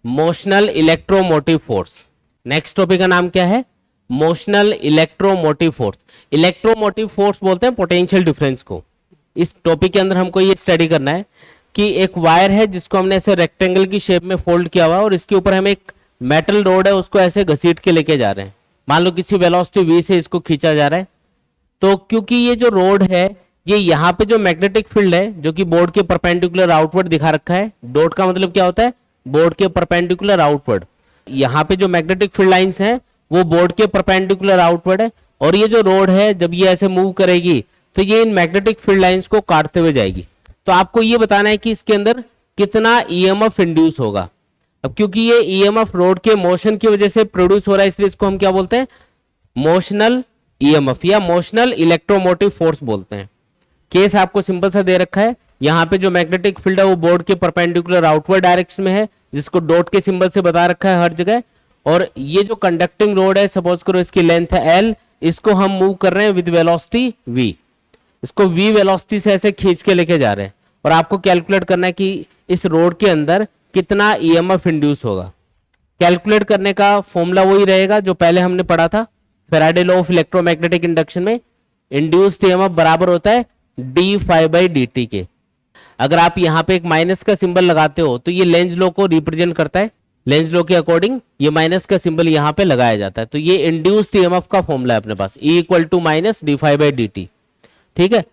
Motional electromotive force. Next topic का नाम क्या है? Motional electromotive force. Electromotive force बोलते हैं पोटेंशियल डिफरेंस को। इस टॉपिक के अंदर हमको ये स्टडी करना है कि एक वायर है जिसको हमने ऐसे रेक्टेंगल की शेप में फोल्ड किया हुआ है और इसके ऊपर हम एक मेटल रोड है उसको ऐसे घसीट के लेके जा रहे हैं। मान लो किसी वेलोसिटी v से इसको खींचा जा रहा है। तो क्योंकि ये जो रोड है ये यहाँ पे जो मैग्नेटिक फील्ड है जो कि बोर्ड के परपेंडिकुलर आउटवर्ड दिखा रखा है, डॉट का मतलब क्या होता है? बोर्ड के परपेंडिकुलर आउटवर्ड। यहाँ पे जो मैग्नेटिक फील्ड लाइंस हैं वो बोर्ड के परपेंडिकुलर आउटवर्ड है और ये जो रोड है जब ये ऐसे मूव करेगी तो ये इन मैग्नेटिक फील्ड लाइंस को काटते हुए जाएगी। तो आपको ये बताना है कि इसके अंदर कितना ईएमएफ इंड्यूस होगा। अब क्योंकि ये ईएमएफ रोड के मोशन की वजह से प्रोड्यूस हो रहा है इसलिए इसको हम क्या बोलते हैं? मोशनल ईएमएफ या मोशनल इलेक्ट्रोमोटिव फोर्स बोलते हैं। केस आपको सिंपल सा दे रखा है, यहाँ पे जो मैग्नेटिक फील्ड है वो बोर्ड के परपेंडिकुलर आउटवर्ड डायरेक्शन में है जिसको डॉट के सिंबल से बता रखा है हर जगह। और ये जो कंडक्टिंग रोड है सपोज करो इसकी लेंथ है l, इसको हम मूव कर रहे हैं विद वेलोसिटी v। इसको v वेलोसिटी से ऐसे खींच के लेके जा रहे हैं और आपको कैलकुलेट करना है कि इस रोड के अंदर कितना ईएमएफ इंड्यूस होगा। कैलकुलेट करने का फॉर्मूला वही रहेगा जो पहले हमने पढ़ा था Faraday law of electromagnetic induction में। इंड्यूस्ड ईएमएफ बराबर होता है d phi by d t के। अगर आप यहाँ पे एक माइनस का सिंबल लगाते हो तो ये लेंज लॉ को रिप्रेजेंट करता है। लेंज लॉ के अकॉर्डिंग ये माइनस का सिंबल यहाँ पे लगाया जाता है। तो ये इंड्यूस्ड ईएमएफ का फॉर्मूला है अपने पास, E equal to minus d phi by d t. ठीक है।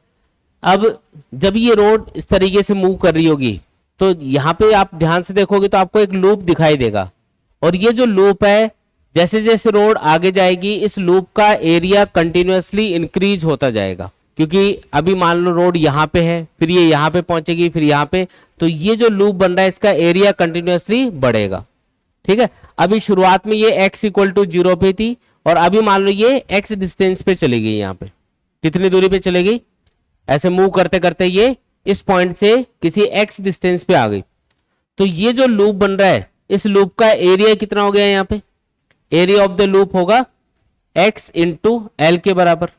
अब जब ये रोड इस तरीके से मूव कर रही होगी तो यहाँ पे आप ध्यान से देखोगे तो आपको एक लूप दिखाई देगा और ये जो लूप है जैसे जैसे रोड आगे जाएगी इस लूप का एरिया कंटिन्यूअसली इंक्रीज होता जाएगा। क्योंकि अभी मान लो रोड यहाँ पे है, फिर ये यहाँ पे पहुंचेगी, फिर यहाँ पे, तो ये जो लूप बन रहा है इसका एरिया कंटिन्यूअसली बढ़ेगा। ठीक है। अभी शुरुआत में ये x इक्वल टू 0 पे थी और अभी मान लो ये x डिस्टेंस पे चली गई। यहाँ पे कितनी दूरी पे चली गई? ऐसे मूव करते करते ये इस पॉइंट से किसी x डिस्टेंस पे आ गई। तो ये जो लूप बन रहा है इस लूप का एरिया कितना हो गया? यहाँ पे एरिया ऑफ द लूप होगा x इंटू एल के बराबर,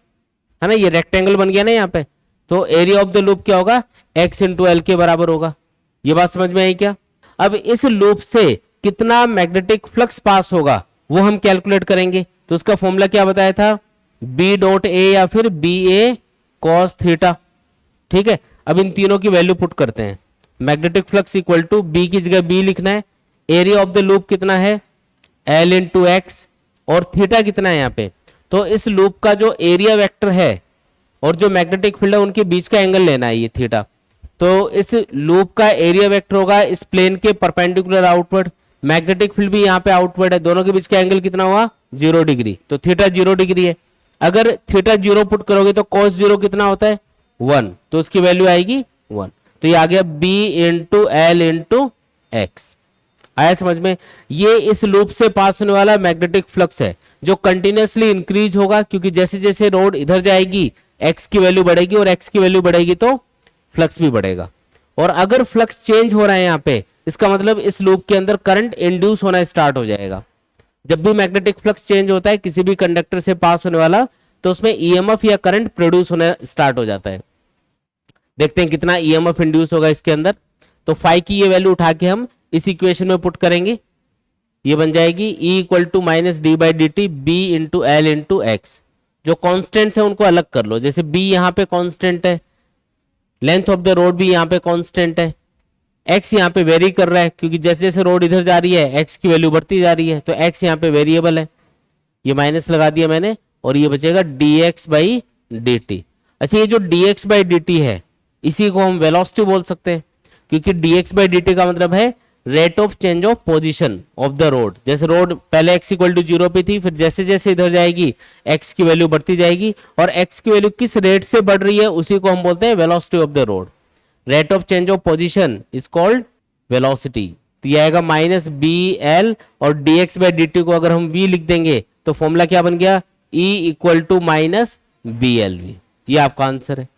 है ना। ये रेक्टेंगल बन गया ना यहाँ पे, तो एरिया ऑफ द लूप क्या होगा? x इंटू एल के बराबर होगा। ये बात समझ में आई क्या? अब इस लूप से कितना मैग्नेटिक फ्लक्स पास होगा वो हम कैलकुलेट करेंगे। तो उसका फॉर्मूला क्या बताया था? b डॉट ए या फिर बी ए कॉस थीटा। ठीक है। अब इन तीनों की वैल्यू पुट करते हैं। Magnetic flux equal to b की जगह b लिखना है। एरिया ऑफ द लूप कितना है? l इंटू एक्स और थीटा कितना है यहाँ पे? तो इस लूप का जो एरिया वेक्टर है और जो मैग्नेटिक फील्ड है उनके बीच का एंगल लेना है ये थीटा। तो इस लूप का एरिया वेक्टर होगा इस प्लेन के परपेंडिकुलर आउटवर्ड, मैग्नेटिक फील्ड भी यहाँ पे आउटवर्ड है, दोनों के बीच का एंगल कितना हुआ? 0 डिग्री। तो थीटा 0 डिग्री है। अगर थीटा 0 पुट करोगे तो cos 0 कितना होता है? 1। तो उसकी वैल्यू आएगी 1। तो ये आ गया b into L into x. आया समझ में? ये इस लूप से पास होने वाला मैग्नेटिक फ्लक्स है जो कंटिन्यूअसली इंक्रीज होगा क्योंकि जैसे जैसे रोड इधर जाएगी x की वैल्यू बढ़ेगी और x की वैल्यू बढ़ेगी तो फ्लक्स भी बढ़ेगा। और अगर फ्लक्स चेंज हो रहा है यहाँ पे इसका मतलब इस लूप के अंदर करंट इंड्यूस होना स्टार्ट हो जाएगा। जब भी मैग्नेटिक फ्लक्स चेंज होता है किसी भी कंडक्टर से पास होने वाला तो उसमें ईएमएफ या करंट प्रोड्यूस होना स्टार्ट हो जाता है। देखते हैं कितना ईएमएफ इंड्यूस होगा इसके अंदर। तो फाई की ये वैल्यू उठा के हम इस इक्वेशन में पुट करेंगे। ये बन जाएगी E equal to minus d by d t B into L into x. जो कॉन्स्टेंट्स है उनको अलग कर लो। जैसे b यहाँ पे कांस्टेंट है, लेंथ ऑफ द रोड भी यहाँ पे कांस्टेंट है, x यहाँ पे वेरी कर रहा है क्योंकि जैसे जैसे रोड इधर जा रही है x की वैल्यू बढ़ती जा रही है, तो x यहाँ पे वेरिएबल है। ये माइनस लगा दिया मैंने और ये बचेगा dx बाई डी टी। अच्छा, ये जो dx बाई डी टी है इसी को हम वेलोसिटी बोल सकते हैं क्योंकि dx बाई डी टी का मतलब है rate of change of position of the road. जैसे रोड पहले x इक्वल टू 0 पे थी, फिर जैसे जैसे इधर जाएगी x की वैल्यू बढ़ती जाएगी और x की वैल्यू किस रेट से बढ़ रही है उसी को हम बोलते हैं velocity of the road. Rate of change of position is called velocity. तो ये आएगा माइनस बी एल और dx बाई डी टी को अगर हम v लिख देंगे तो फॉर्मूला क्या बन गया? E equal to minus B L V. ये आपका आंसर है।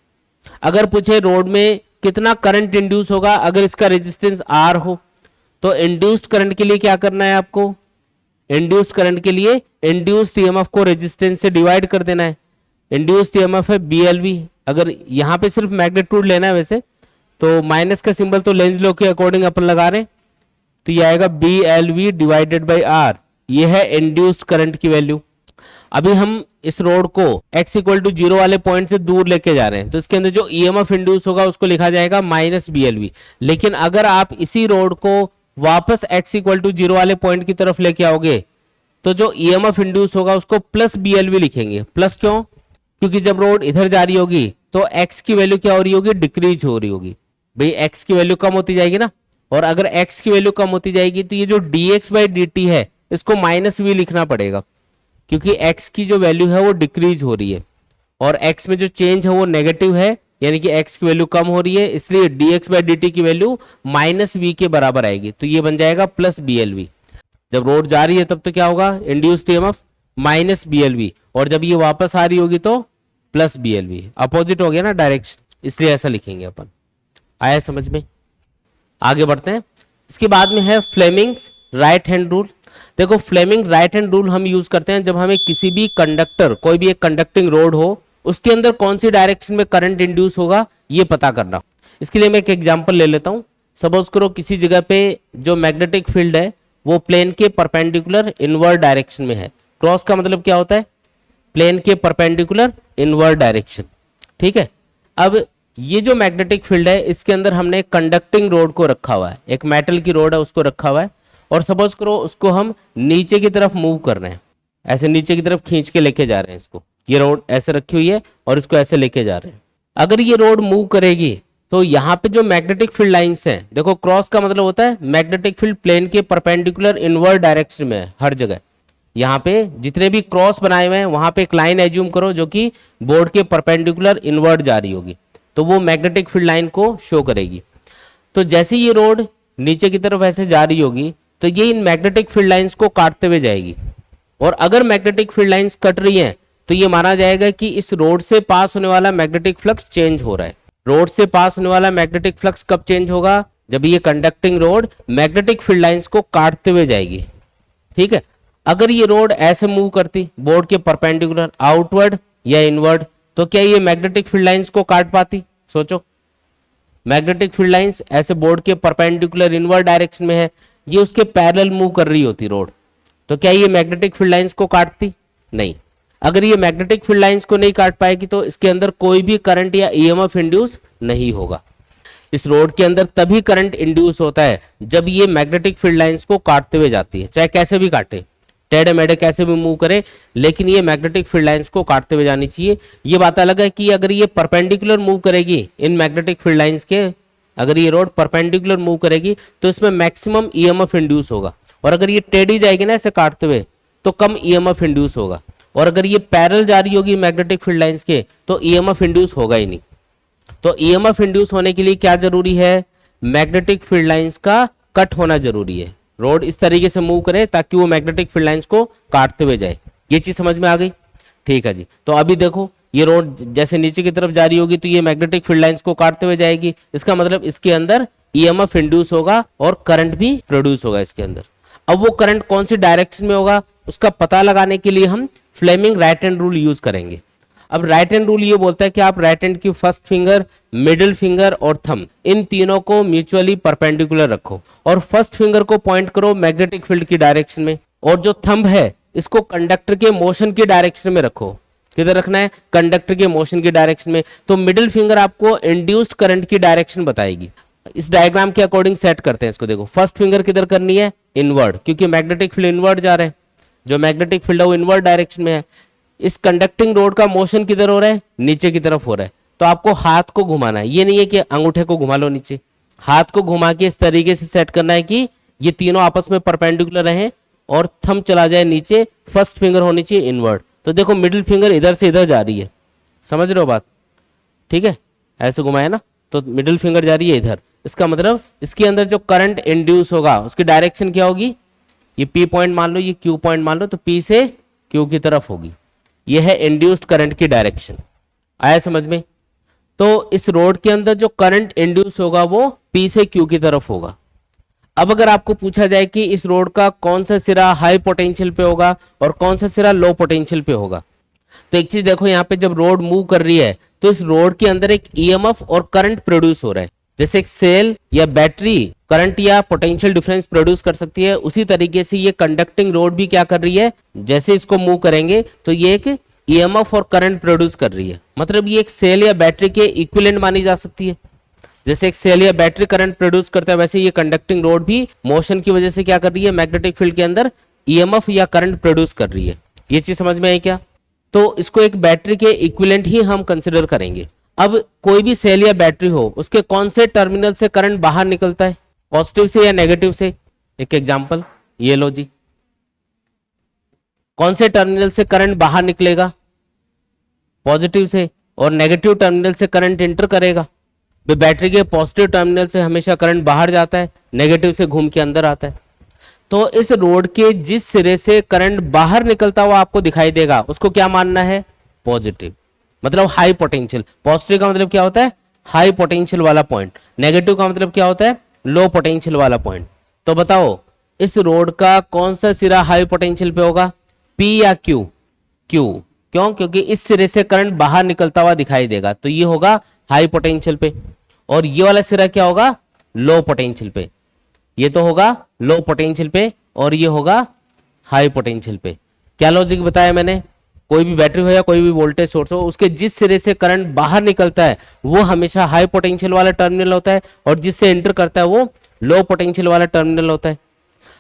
अगर पूछे रोड में कितना करंट इंड्यूस होगा अगर इसका रेजिस्टेंस R हो तो इंड्यूस्ड करंट के लिए क्या करना है आपको? इंड्यूस्ड करंट के लिए इंड्यूस्ड ईएमएफ को रेजिस्टेंस से डिवाइड कर देना है। इंड्यूस्ड ईएमएफ है BLV। अगर यहाँ पे सिर्फ मैग्नीट्यूड लेना है वैसे तो माइनस का सिंबल तो लेंज लॉ के अकॉर्डिंग अपन लगा रहे हैं। तो ये आएगा B L V divided by R, ये है इंड्यूस्ड करंट की वैल्यू। अभी हम इस रोड को x इक्वल टू 0 वाले पॉइंट से दूर लेके जा रहे हैं, तो इसके अंदर जो ईएमएफ इंड्यूस होगा उसको लिखा जाएगा माइनस BLV। लेकिन अगर आप इसी रोड को वापस x इक्वल टू 0 वाले पॉइंट की तरफ लेके आओगे तो जो ईएमएफ इंड्यूस होगा उसको प्लस BLV लिखेंगे। प्लस क्यों? क्योंकि जब रोड इधर जा रही होगी तो x की वैल्यू क्या हो रही होगी? डिक्रीज हो रही होगी। भाई x की वैल्यू कम होती जाएगी ना, और अगर x की वैल्यू कम होती जाएगी तो ये जो dx बाई dt है इसको माइनस v लिखना पड़ेगा, क्योंकि x की जो वैल्यू है वो डिक्रीज हो रही है और x में जो चेंज है वो नेगेटिव है, यानी कि x की वैल्यू कम हो रही है, इसलिए dx बाई dt की वैल्यू माइनस v के बराबर आएगी। तो ये बन जाएगा प्लस BLV। जब रोड जा रही है तब तो क्या होगा? इंड्यूस्ड ईएमएफ माइनस BLV, और जब ये वापस आ रही होगी तो प्लस BLV। अपोजिट हो गया ना डायरेक्शन, इसलिए ऐसा लिखेंगे अपन। आया समझ में? आगे बढ़ते हैं। इसके बाद में है फ्लेमिंग्स राइट हैंड रूल। देखो, फ्लेमिंग राइट हैंड रूल हम यूज करते हैं जब हमें किसी भी कंडक्टर, कोई भी एक कंडक्टिंग रोड हो, उसके अंदर कौन सी डायरेक्शन में करंट इंड्यूस होगा ये पता करना। इसके लिए मैं एक एग्जांपल ले लेता हूं। सपोज करो किसी जगह पे जो मैग्नेटिक फील्ड है वो प्लेन के परपेंडिकुलर इनवर्ड डायरेक्शन में है। क्रॉस का मतलब क्या होता है? प्लेन के परपेंडिकुलर इनवर्ड डायरेक्शन। ठीक है, अब ये जो मैग्नेटिक फील्ड है इसके अंदर हमने कंडक्टिंग रोड को रखा हुआ है, एक मेटल की रोड है उसको रखा हुआ है, और सपोज करो उसको हम नीचे की तरफ मूव कर रहे हैं, ऐसे नीचे की तरफ खींच के लेके जा रहे हैं इसको। ये रोड ऐसे रखी हुई है और इसको ऐसे लेके जा रहे हैं। अगर ये रोड मूव करेगी तो यहाँ पे जो मैग्नेटिक फील्ड लाइंस हैं, देखो क्रॉस का मतलब होता है मैग्नेटिक फील्ड प्लेन के परपेंडिकुलर इनवर्ड डायरेक्शन में है हर जगह। यहाँ पे जितने भी क्रॉस बनाए हुए हैं वहां पे एक लाइन एज्यूम करो जो कि बोर्ड के परपेंडिकुलर इनवर्ड जा रही होगी, तो वो मैग्नेटिक फील्ड लाइन को शो करेगी। तो जैसे ये रोड नीचे की तरफ ऐसे जा रही होगी तो ये इन मैग्नेटिक फील्ड लाइंस को काटते हुए जाएगी, और अगर मैग्नेटिक फील्ड लाइंस कट रही हैं तो ये माना जाएगा कि इस रोड से पास होने वाला मैग्नेटिक फ्लक्स चेंज हो रहा है। रोड से पास होने वाला मैग्नेटिक फ्लक्स कब चेंज होगा? जब ये conducting road magnetic field lines को काटते हुए जाएगी। ठीक है, अगर ये रोड ऐसे मूव करती बोर्ड के परपेंडिकुलर आउटवर्ड या इनवर्ड, तो क्या ये मैग्नेटिक फील्ड लाइंस को काट पाती? सोचो, मैग्नेटिक फील्ड लाइंस ऐसे बोर्ड के परपेंडिकुलर इनवर्ड डायरेक्शन में है, ये उसके पैरेलल मूव कर रही होती रोड, तो क्या ये मैग्नेटिक फील्ड लाइंस को काटती? नहीं। अगर ये मैग्नेटिक फील्ड लाइंस को नहीं काट पाएगी तो इसके अंदर कोई भी करंट या ईएमएफ इंड्यूस नहीं होगा। इस रोड के अंदर तभी करंट इंड्यूस होता है जब ये मैग्नेटिक फील्ड लाइंस को काटते हुए जाती है, चाहे कैसे भी काटे, टेढ़े मेढ़े कैसे भी मूव करे, लेकिन ये मैग्नेटिक फील्ड लाइंस को काटते हुए जानी चाहिए। ये बात अलग है कि अगर ये परपेंडिकुलर मूव करेगी इन मैग्नेटिक फील्ड लाइंस के, अगर ये रोड परपेंडिकुलर मूव करेगी तो इसमें मैक्सिमम ईएमएफ इंड्यूस होगा, और अगर ये टेढ़ी जाएगी ना ऐसे काटते हुए तो कम ईएमएफ इंड्यूस होगा, और अगर ये पैरेलल जा रही होगी मैग्नेटिक फील्ड लाइंस के तो ईएमएफ इंड्यूस होगा ही नहीं। तो ईएमएफ इंड्यूस होने के लिए क्या जरूरी है? मैग्नेटिक फील्ड लाइंस का कट होना जरूरी है। रोड इस तरीके से मूव करे ताकि वो मैग्नेटिक फील्ड लाइंस को काटते हुए जाए। ये चीज समझ में आ गई? ठीक है जी। तो अभी देखो ये रोड जैसे नीचे की तरफ जा रही होगी तो ये मैग्नेटिक फील्ड लाइंस को काटते हुए जाएगी, इसका मतलब इसके अंदर ईएमएफ इंड्यूस होगा और करंट भी प्रोड्यूस होगा इसके अंदर। अब वो करंट कौन सी डायरेक्शन में होगा उसका पता लगाने के लिए हम Fleming right hand rule use करेंगे। अब राइट हैंड रूल ये बोलता है कि आप राइट हैंड की फर्स्ट फिंगर, मिडिल फिंगर और थंब, इन तीनों को म्यूचुअली परपेंडिकुलर रखो, और फर्स्ट फिंगर को पॉइंट करो मैग्नेटिक फील्ड की डायरेक्शन में, और जो थंब है इसको कंडक्टर के मोशन की डायरेक्शन में रखो। किधर रखना है? कंडक्टर के मोशन की डायरेक्शन में। तो मिडिल फिंगर आपको इंड्यूस्ड करंट की डायरेक्शन बताएगी। इस डायग्राम के अकॉर्डिंग सेट करते हैं इसको। देखो, फर्स्ट फिंगर किधर करनी है? इनवर्ड, क्योंकि मैग्नेटिक फील्ड इनवर्ड जा रहे हैं, जो मैग्नेटिक फील्ड है वो इनवर्ड डायरेक्शन में है। इस कंडक्टिंग रोड का मोशन किधर हो रहा है? नीचे की तरफ हो रहा है। तो आपको हाथ को घुमाना है, ये नहीं है कि अंगूठे को घुमा लो नीचे, हाथ को घुमा के इस तरीके से सेट करना है कि ये तीनों आपस में परपेंडिकुलर रहे और थंब चला जाए नीचे, फर्स्ट फिंगर होनी चाहिए इनवर्ड। तो देखो मिडिल फिंगर इधर से इधर जा रही है, समझ रहे हो बात? ठीक है, ऐसे घुमाया ना, तो मिडिल फिंगर जा रही है इधर, इसका मतलब इसके अंदर जो करंट इंड्यूस होगा उसकी डायरेक्शन क्या होगी? ये P पॉइंट मान लो, ये Q पॉइंट मान लो, तो P से Q की तरफ होगी। ये है इंड्यूस्ड करंट की डायरेक्शन। आया समझ में? तो इस रोड के अंदर जो करंट इंड्यूस होगा वो P से Q की तरफ होगा। अब अगर आपको पूछा जाए कि इस रोड का कौन सा सिरा हाई पोटेंशियल पे होगा और कौन सा सिरा लो पोटेंशियल पे होगा, तो एक चीज देखो, यहाँ पे जब रोड मूव कर रही है तो इस रोड के अंदर एक ईएमएफ और करंट प्रोड्यूस हो रहा है। जैसे एक सेल या बैटरी करंट या पोटेंशियल डिफरेंस प्रोड्यूस कर सकती है, उसी तरीके से ये कंडक्टिंग रोड भी क्या कर रही है, जैसे इसको मूव करेंगे तो ये एक ईएमएफ और करंट प्रोड्यूस कर रही है। मतलब ये एक सेल या बैटरी के इक्विवेलेंट मानी जा सकती है। जैसे एक सेल या बैटरी करंट प्रोड्यूस करता है, वैसे ये कंडक्टिंग रोड भी मोशन की वजह से क्या कर रही है, मैग्नेटिक फील्ड के अंदर ईएमएफ या करंट प्रोड्यूस कर रही है। ये चीज समझ में आई क्या? तो इसको एक बैटरी के इक्विवेलेंट ही हम कंसिडर करेंगे। अब कोई भी सेल या बैटरी हो, उसके कौन से टर्मिनल से करंट बाहर निकलता है, पॉजिटिव से या नेगेटिव से? एक एग्जांपल ये लो जी, कौन से टर्मिनल से करंट बाहर निकलेगा? पॉजिटिव से। और नेगेटिव टर्मिनल से करंट इंटर करेगा। बैटरी के पॉजिटिव टर्मिनल से हमेशा करंट बाहर जाता है, नेगेटिव से घूम के अंदर आता है। तो इस रोड के जिस सिरे से करंट बाहर निकलता हुआ आपको दिखाई देगा, उसको क्या मानना है? पॉजिटिव, मतलब हाई पोटेंशियल। पॉजिटिव का मतलब क्या होता है? हाई पोटेंशियल वाला पॉइंट। नेगेटिव का मतलब क्या होता है? लो पोटेंशियल वाला पॉइंट। तो बताओ इस रोड का कौन सा सिरा हाई पोटेंशियल पे होगा, पी या क्यू? क्यू। क्यों? क्योंकि इस सिरे से करंट बाहर निकलता हुआ दिखाई देगा, तो ये होगा हाई पोटेंशियल पे। और ये वाला सिरा क्या होगा? लो पोटेंशियल पे। ये तो होगा लो पोटेंशियल पे और ये होगा हाई पोटेंशियल पे। क्या लॉजिक बताया मैंने? कोई भी बैटरी हो या कोई भी वोल्टेज सोर्स हो, उसके जिस सिरे से करंट बाहर निकलता है वो हमेशा हाई पोटेंशियल वाला टर्मिनल होता है, और जिससे एंटर करता है वो लो पोटेंशियल वाला टर्मिनल होता है।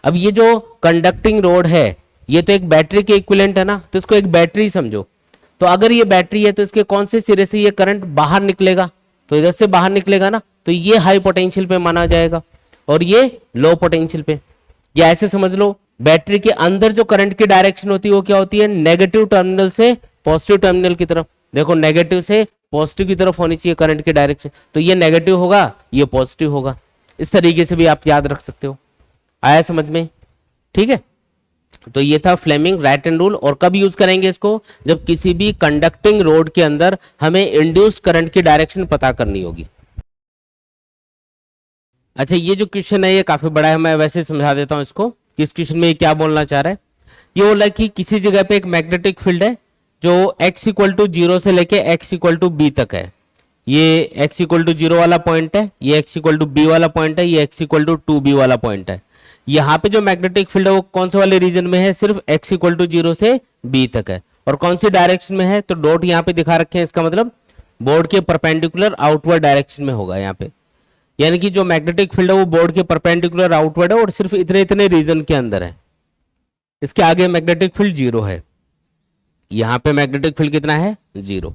अब ये जो कंडक्टिंग रोड है, ये तो एक बैटरी के इक्विवेलेंट है ना, तो इसको एक बैटरी समझो। तो अगर ये बैटरी है तो इसके कौन से सिरे से ये करंट बाहर निकलेगा? तो इधर से बाहर निकलेगा ना, तो ये हाई पोटेंशियल पे माना जाएगा और ये लो पोटेंशियल पे। या ऐसे समझ लो, बैटरी के अंदर जो करंट की डायरेक्शन होती है वो क्या होती है? नेगेटिव टर्मिनल से पॉजिटिव टर्मिनल की तरफ। देखो नेगेटिव से पॉजिटिव की तरफ होनी चाहिए करंट की डायरेक्शन, तो ये नेगेटिव होगा, ये पॉजिटिव होगा। इस तरीके से भी आप याद रख सकते हो। आया समझ में? ठीक है, तो ये था फ्लेमिंग राइट हैंड रूल। और कब यूज करेंगे इसको? जब किसी भी कंडक्टिंग रोड के अंदर हमें इंड्यूस्ड करंट की डायरेक्शन पता करनी होगी। अच्छा, ये जो क्वेश्चन है ये काफी बड़ा है, मैं वैसे समझा देता हूं इसको कि इस क्वेश्चन में ये क्या बोलना चाह रहा है। ये बोला कि किसी जगह पे एक मैग्नेटिक फील्ड है जो x इक्वल टू 0 से लेके x इक्वल टू b तक है। ये x इक्वल टू 0 वाला पॉइंट है, ये x इक्वल टू b वाला पॉइंट है, ये x इक्वल टू 2b वाला पॉइंट है। यहाँ पे जो मैग्नेटिक फील्ड है वो कौन से वाले रीजन में है? सिर्फ x इक्वल टू 0 से b तक है। और कौन सी डायरेक्शन में है? तो डॉट यहाँ पे दिखा रखे हैं, इसका मतलब बोर्ड के परपेंडिकुलर आउटवर्ड डायरेक्शन में होगा यहाँ पे। यानी कि जो मैग्नेटिक फील्ड है वो बोर्ड के परपेंडिकुलर आउटवर्ड है और सिर्फ इतने इतने रीजन के अंदर है। इसके आगे मैग्नेटिक फील्ड 0 है। यहाँ पे मैग्नेटिक फील्ड कितना है? 0।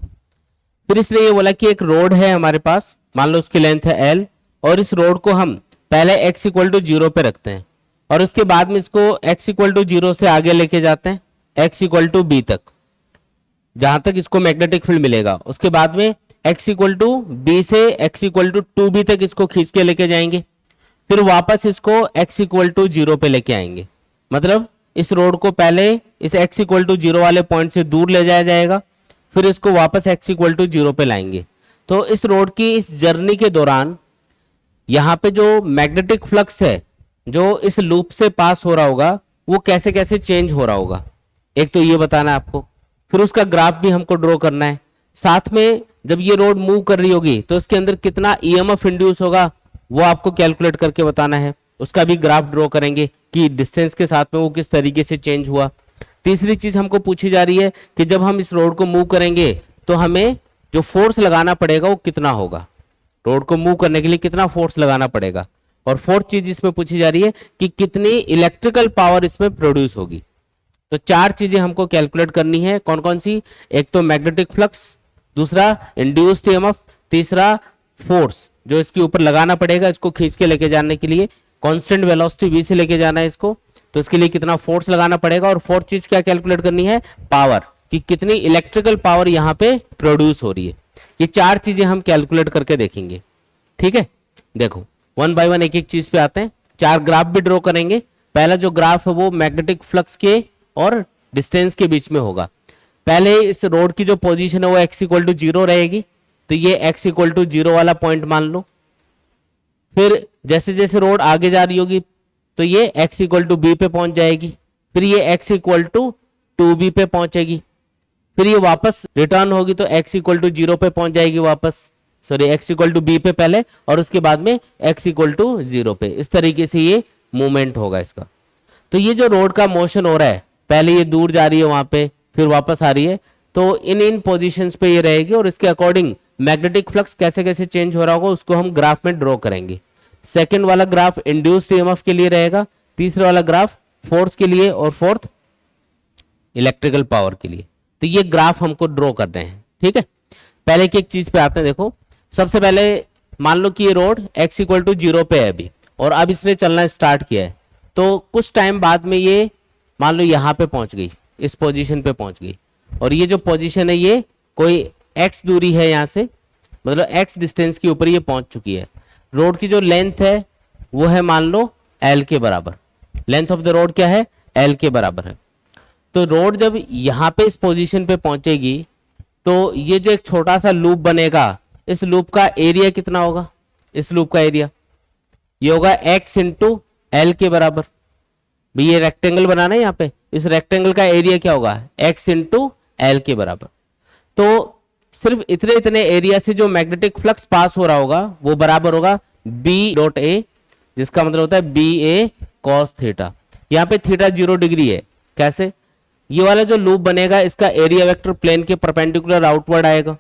फिर इसने ये बोला कि एक रोड है हमारे पास, मान लो उसकी लेंथ है l, और इस रोड को हम पहले x इक्वल टू 0 पे रखते हैं और उसके बाद में इसको x इक्वल टू 0 से आगे लेके जाते हैं x इक्वल टू b तक, जहां तक इसको मैग्नेटिक फील्ड मिलेगा। उसके बाद में x इक्वल टू b से x इक्वल टू 2b तक इसको खींच के लेके जाएंगे, फिर वापस इसको x इक्वल टू 0 पे लेके आएंगे। मतलब इस रोड को पहले इस x इक्वल टू 0 वाले पॉइंट से दूर ले जाया जाएगा, फिर इसको वापस x इक्वल टू 0 पे लाएंगे। तो इस रोड की इस जर्नी के दौरान यहाँ पे जो मैग्नेटिक फ्लक्स है जो इस लूप से पास हो रहा होगा वो कैसे कैसे चेंज हो रहा होगा, एक तो ये बताना है आपको। फिर उसका ग्राफ भी हमको ड्रॉ करना है। साथ में जब ये रोड मूव कर रही होगी तो इसके अंदर कितना ईएमएफ इंड्यूस होगा वो आपको कैलकुलेट करके बताना है। उसका भी ग्राफ ड्रॉ करेंगे कि डिस्टेंस के साथ में वो किस तरीके से चेंज हुआ। तीसरी चीज हमको पूछी जा रही है कि जब हम इस रोड को मूव करेंगे तो हमें जो फोर्स लगाना पड़ेगा वो कितना होगा, रोड को मूव करने के लिए कितना फोर्स लगाना पड़ेगा। और फोर्थ चीज इसमें पूछी जा रही है कि कितनी इलेक्ट्रिकल पावर इसमें प्रोड्यूस होगी। तो चार चीजें हमको कैलकुलेट करनी है। कौन कौन सी? एक तो मैग्नेटिक फ्लक्स, दूसरा इंड्यूस्ड ईएमएफ, तीसरा फोर्स जो इसके ऊपर लगाना पड़ेगा इसको खींच के लेके जाने के लिए, कांस्टेंट वेलोसिटी v से लेके जाना है इसको, तो इसके लिए कितना फोर्स लगाना पड़ेगा। और फोर्थ चीज क्या कैलकुलेट करनी है? पावर, कि कितनी इलेक्ट्रिकल पावर यहाँ पे प्रोड्यूस हो रही है। ये चार चीजें हम कैलकुलेट करके देखेंगे। ठीक है, देखो वन बाय वन एक एक चीज पे आते हैं। चार ग्राफ भी ड्रॉ करेंगे। पहला जो ग्राफ है वो मैग्नेटिक फ्लक्स के और डिस्टेंस के बीच में होगा। पहले इस रोड की जो पोजीशन है वो x इक्वल टू 0 रहेगी, तो ये x इक्वल टू 0 वाला पॉइंट मान लो। फिर जैसे जैसे रोड आगे जा रही होगी तो ये x इक्वल टू b पे पहुंच जाएगी, फिर ये x इक्वल टू 2b पे पहुंचेगी, फिर ये वापस रिटर्न होगी तो x इक्वल टू 0 पे पहुंच जाएगी वापस। Sorry x equal to B पे पहले और उसके बाद में x इक्वल टू 0 पे, इस तरीके से ये मूवमेंट होगा इसका। तो ये जो रोड का मोशन हो रहा है, पहले ये दूर जा रही है वहां पे, फिर वापस आ रही है, तो इन पोजीशंस पे ये रहेगी और इसके अकॉर्डिंग मैग्नेटिक फ्लक्स कैसे कैसे चेंज हो रहा होगा उसको हम ग्राफ में ड्रॉ करेंगे। सेकंड वाला ग्राफ इंड्यूस्ड ईएमएफ के लिए रहेगा, तीसरा वाला ग्राफ फोर्स के लिए और फोर्थ इलेक्ट्रिकल पावर के लिए। तो ये ग्राफ हमको ड्रॉ करने हैं, ठीक है। पहले एक चीज पे आते हैं, देखो सबसे पहले मान लो कि ये रोड x इक्वल टू 0 पे है अभी और अब इसने चलना स्टार्ट किया है, तो कुछ टाइम बाद में ये मान लो यहाँ पे पहुंच गई, इस पोजीशन पे पहुंच गई, और ये जो पोजीशन है ये कोई x दूरी है यहाँ से, मतलब x डिस्टेंस के ऊपर ये पहुंच चुकी है। रोड की जो लेंथ है वो है मान लो l के बराबर, लेंथ ऑफ द रोड क्या है, l के बराबर है। तो रोड जब यहाँ पे इस पोजीशन पे पहुंचेगी तो ये जो एक छोटा सा लूप बनेगा, इस लूप का एरिया कितना होगा, इस लूप का एरिया ये होगा x इंटू एल के बराबर। भाई ये रेक्टेंगल बनाना है यहाँ पे, इस रेक्टेंगल का एरिया क्या होगा, x इंटू एल के बराबर। तो सिर्फ इतने इतने एरिया से जो मैग्नेटिक फ्लक्स पास हो रहा होगा वो बराबर होगा b डॉट ए, जिसका मतलब होता है बी ए कॉस थीटा। यहाँ पे थीटा 0 डिग्री है, कैसे, ये वाला जो लूप बनेगा इसका एरिया वेक्टर प्लेन के परपेंडिकुलर आउटवर्ड आएगा,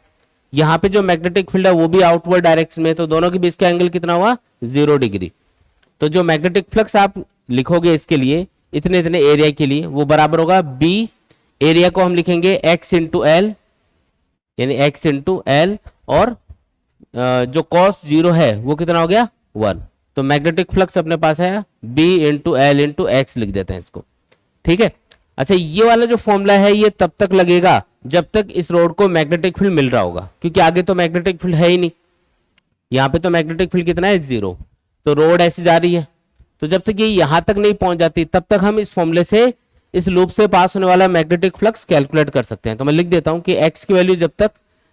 यहाँ पे जो मैग्नेटिक फील्ड है वो भी आउटवर्ड डायरेक्शन में, तो दोनों के बीच का एंगल कितना हुआ, 0 डिग्री। तो जो मैग्नेटिक फ्लक्स आप लिखोगे इसके लिए इतने इतने एरिया के लिए वो बराबर होगा b, एरिया को हम लिखेंगे x इंटू एल, यानी x इंटू एल, और जो cos 0 है वो कितना हो गया 1। तो मैग्नेटिक फ्लक्स अपने पास है b into L into x, लिख देते हैं इसको, ठीक है। अच्छा ये वाला जो फॉर्मूला है ये तब तक लगेगा जब तक इस रोड को मैग्नेटिक फील्ड मिल रहा होगा, क्योंकि आगे तो मैग्नेटिक फील्ड है ही नहीं, यहाँ पे तो मैग्नेटिक फील्ड कितना है 0, तो रोड ऐसी जा रही है। तो जब तक ये यहां तक नहीं पहुंच जाती तब तक हम इस फॉर्मूले से इस लूप से पास होने वाला मैग्नेटिक फ्लक्स कैलकुलेट कर सकते हैं। तो मैं लिख देता हूं कि x की वैल्यू जब तक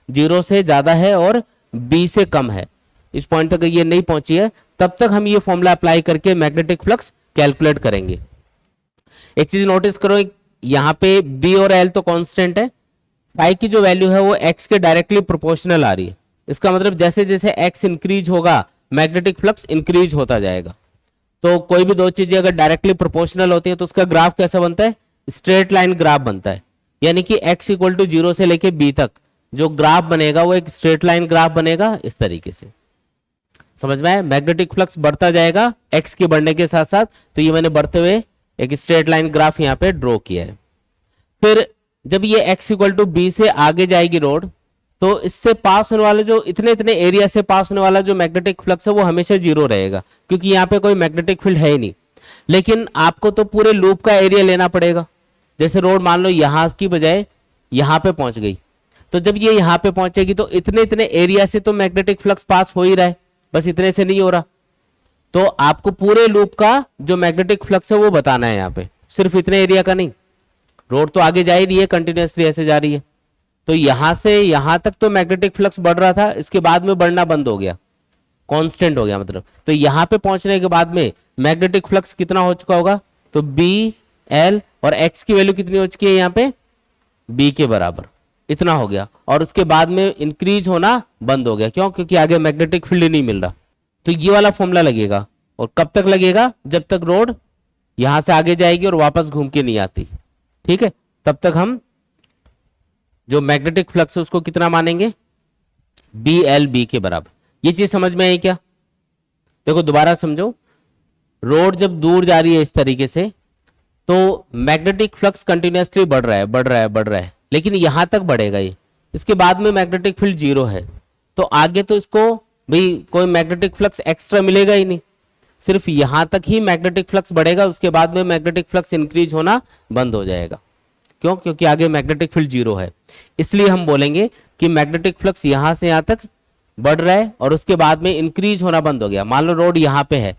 0 से ज्यादा है और b से कम है, इस पॉइंट तक ये नहीं पहुंची है, तब तक हम ये फॉर्मूला अप्लाई करके मैग्नेटिक फ्लक्स कैलकुलेट करेंगे। एक चीज नोटिस करो, यहाँ पे b और l तो कांस्टेंट है, फाई की जो वैल्यू है वो x के डायरेक्टली प्रोपोर्शनल आ रही है। इसका मतलब जैसे जैसे x इंक्रीज होगा मैग्नेटिक फ्लक्स इंक्रीज होता जाएगा। तो कोई भी दो चीजें अगर डायरेक्टली प्रोपोर्शनल होती है तो उसका ग्राफ कैसा बनता है, स्ट्रेट लाइन ग्राफ बनता है, यानी कि x इक्वल टू 0 से लेके b तक जो ग्राफ बनेगा वो एक स्ट्रेट लाइन ग्राफ बनेगा इस तरीके से। समझ में आया, मैग्नेटिक फ्लक्स बढ़ता जाएगा x के बढ़ने के साथ साथ, तो ये मैंने बढ़ते हुए एक स्ट्रेट लाइन ग्राफ यहाँ पे ड्रॉ किया है। फिर जब ये x इक्वल टू बी से आगे जाएगी रोड, तो इससे पास होने वाले जो इतने इतने एरिया से पास होने वाला जो मैग्नेटिक फ्लक्स है वो हमेशा 0 रहेगा, क्योंकि यहाँ पे कोई मैग्नेटिक फील्ड है ही नहीं। लेकिन आपको तो पूरे लूप का एरिया लेना पड़ेगा। जैसे रोड मान लो यहाँ की बजाय यहाँ पे पहुंच गई, तो जब ये यहाँ पे पहुंचेगी तो इतने इतने एरिया से तो मैग्नेटिक फ्लक्स पास हो ही रहा है, बस इतने से नहीं हो रहा। तो आपको पूरे लूप का जो मैग्नेटिक फ्लक्स है वो बताना है यहाँ पे, सिर्फ इतने एरिया का नहीं। रोड तो आगे जा ही रही है, कंटिन्यूअसली ऐसे जा रही है, तो यहां से यहां तक तो मैग्नेटिक फ्लक्स बढ़ रहा था, इसके बाद में बढ़ना बंद हो गया, कांस्टेंट हो गया मतलब। तो यहां पे पहुंचने के बाद में मैग्नेटिक फ्लक्स कितना हो चुका होगा, तो बी एल, और एक्स की वैल्यू कितनी हो चुकी है यहाँ पे, बी के बराबर, इतना हो गया। और उसके बाद में इंक्रीज होना बंद हो गया, क्यों, क्योंकि आगे मैग्नेटिक फील्ड नहीं मिल रहा। तो ये वाला फॉर्मूला लगेगा, और कब तक लगेगा, जब तक रोड यहां से आगे जाएगी और वापस घूम के नहीं आती, ठीक है। तब तक हम जो मैग्नेटिक फ्लक्स है उसको कितना मानेंगे, बी एल बी के बराबर। ये चीज समझ में आई क्या, देखो दोबारा समझो, रोड जब दूर जा रही है इस तरीके से तो मैग्नेटिक फ्लक्स कंटिन्यूअसली बढ़ रहा है बढ़ रहा है बढ़ रहा है, लेकिन यहां तक बढ़ेगा ये, इसके बाद में मैग्नेटिक फील्ड 0 है, तो आगे तो इसको भाई कोई मैग्नेटिक फ्लक्स एक्स्ट्रा मिलेगा ही नहीं, सिर्फ यहां तक ही मैग्नेटिक फ्लक्स बढ़ेगा, उसके बाद में मैग्नेटिक फ्लक्स इंक्रीज होना बंद हो जाएगा। क्यों, क्योंकि आगे मैग्नेटिक फील्ड 0 है। इसलिए हम बोलेंगे कि मैग्नेटिक फ्लक्स यहां से यहां तक बढ़ रहा है और उसके बाद में इंक्रीज होना बंद हो गया। मान लो रोड यहां पे है,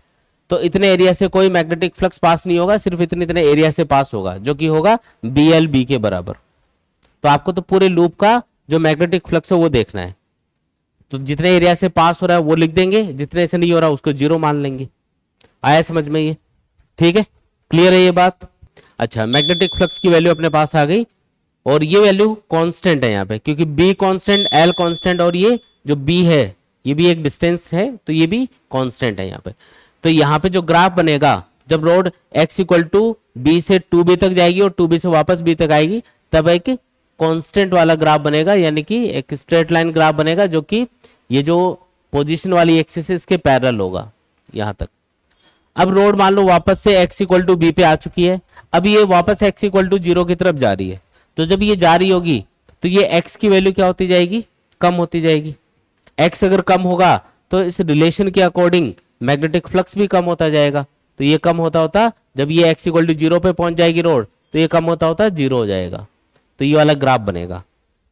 तो इतने एरिया से कोई मैग्नेटिक फ्लक्स पास नहीं होगा, सिर्फ इतने इतने एरिया से पास होगा, जो कि होगा बी एल बी के बराबर। तो आपको तो पूरे लूप का जो मैग्नेटिक फ्लक्स है वो देखना है, तो जितने एरिया से पास हो रहा है वो लिख देंगे, जितने से नहीं हो रहा उसको 0 मान लेंगे। आया समझ में ये, ठीक है, क्लियर है ये बात। अच्छा, मैग्नेटिक फ्लक्स की वैल्यू अपने पास आ गई, और ये वैल्यू कांस्टेंट है यहाँ पे, क्योंकि B कांस्टेंट, L कांस्टेंट, और ये जो B है ये भी एक डिस्टेंस है, तो ये भी कांस्टेंट है यहाँ पे। तो यहाँ पे जो ग्राफ बनेगा, जब rod x equal to B से 2b तक जाएगी और 2b से वापस b तक आएगी, तब एक कांस्टेंट वाला ग्राफ बनेगा, यानी कि एक स्ट्रेट लाइन ग्राफ बनेगा, जो कि ये जो पोजीशन वाली एक्सिस है इसके पैरेलल होगा यहाँ तक। अब रोड मान लो वापस से x इक्वल टू बी पे आ चुकी है, अब ये वापस x इक्वल टू 0 की तरफ जा रही है। तो जब ये जा रही होगी तो ये x की वैल्यू क्या होती जाएगी, कम होती जाएगी। x अगर कम होगा तो इस रिलेशन के अकॉर्डिंग मैग्नेटिक फ्लक्स भी कम होता जाएगा। तो ये कम होता होता जब ये x इक्वल टू 0 पे पहुंच जाएगी रोड, तो ये कम होता होता 0 हो जाएगा। तो ये वाला ग्राफ बनेगा।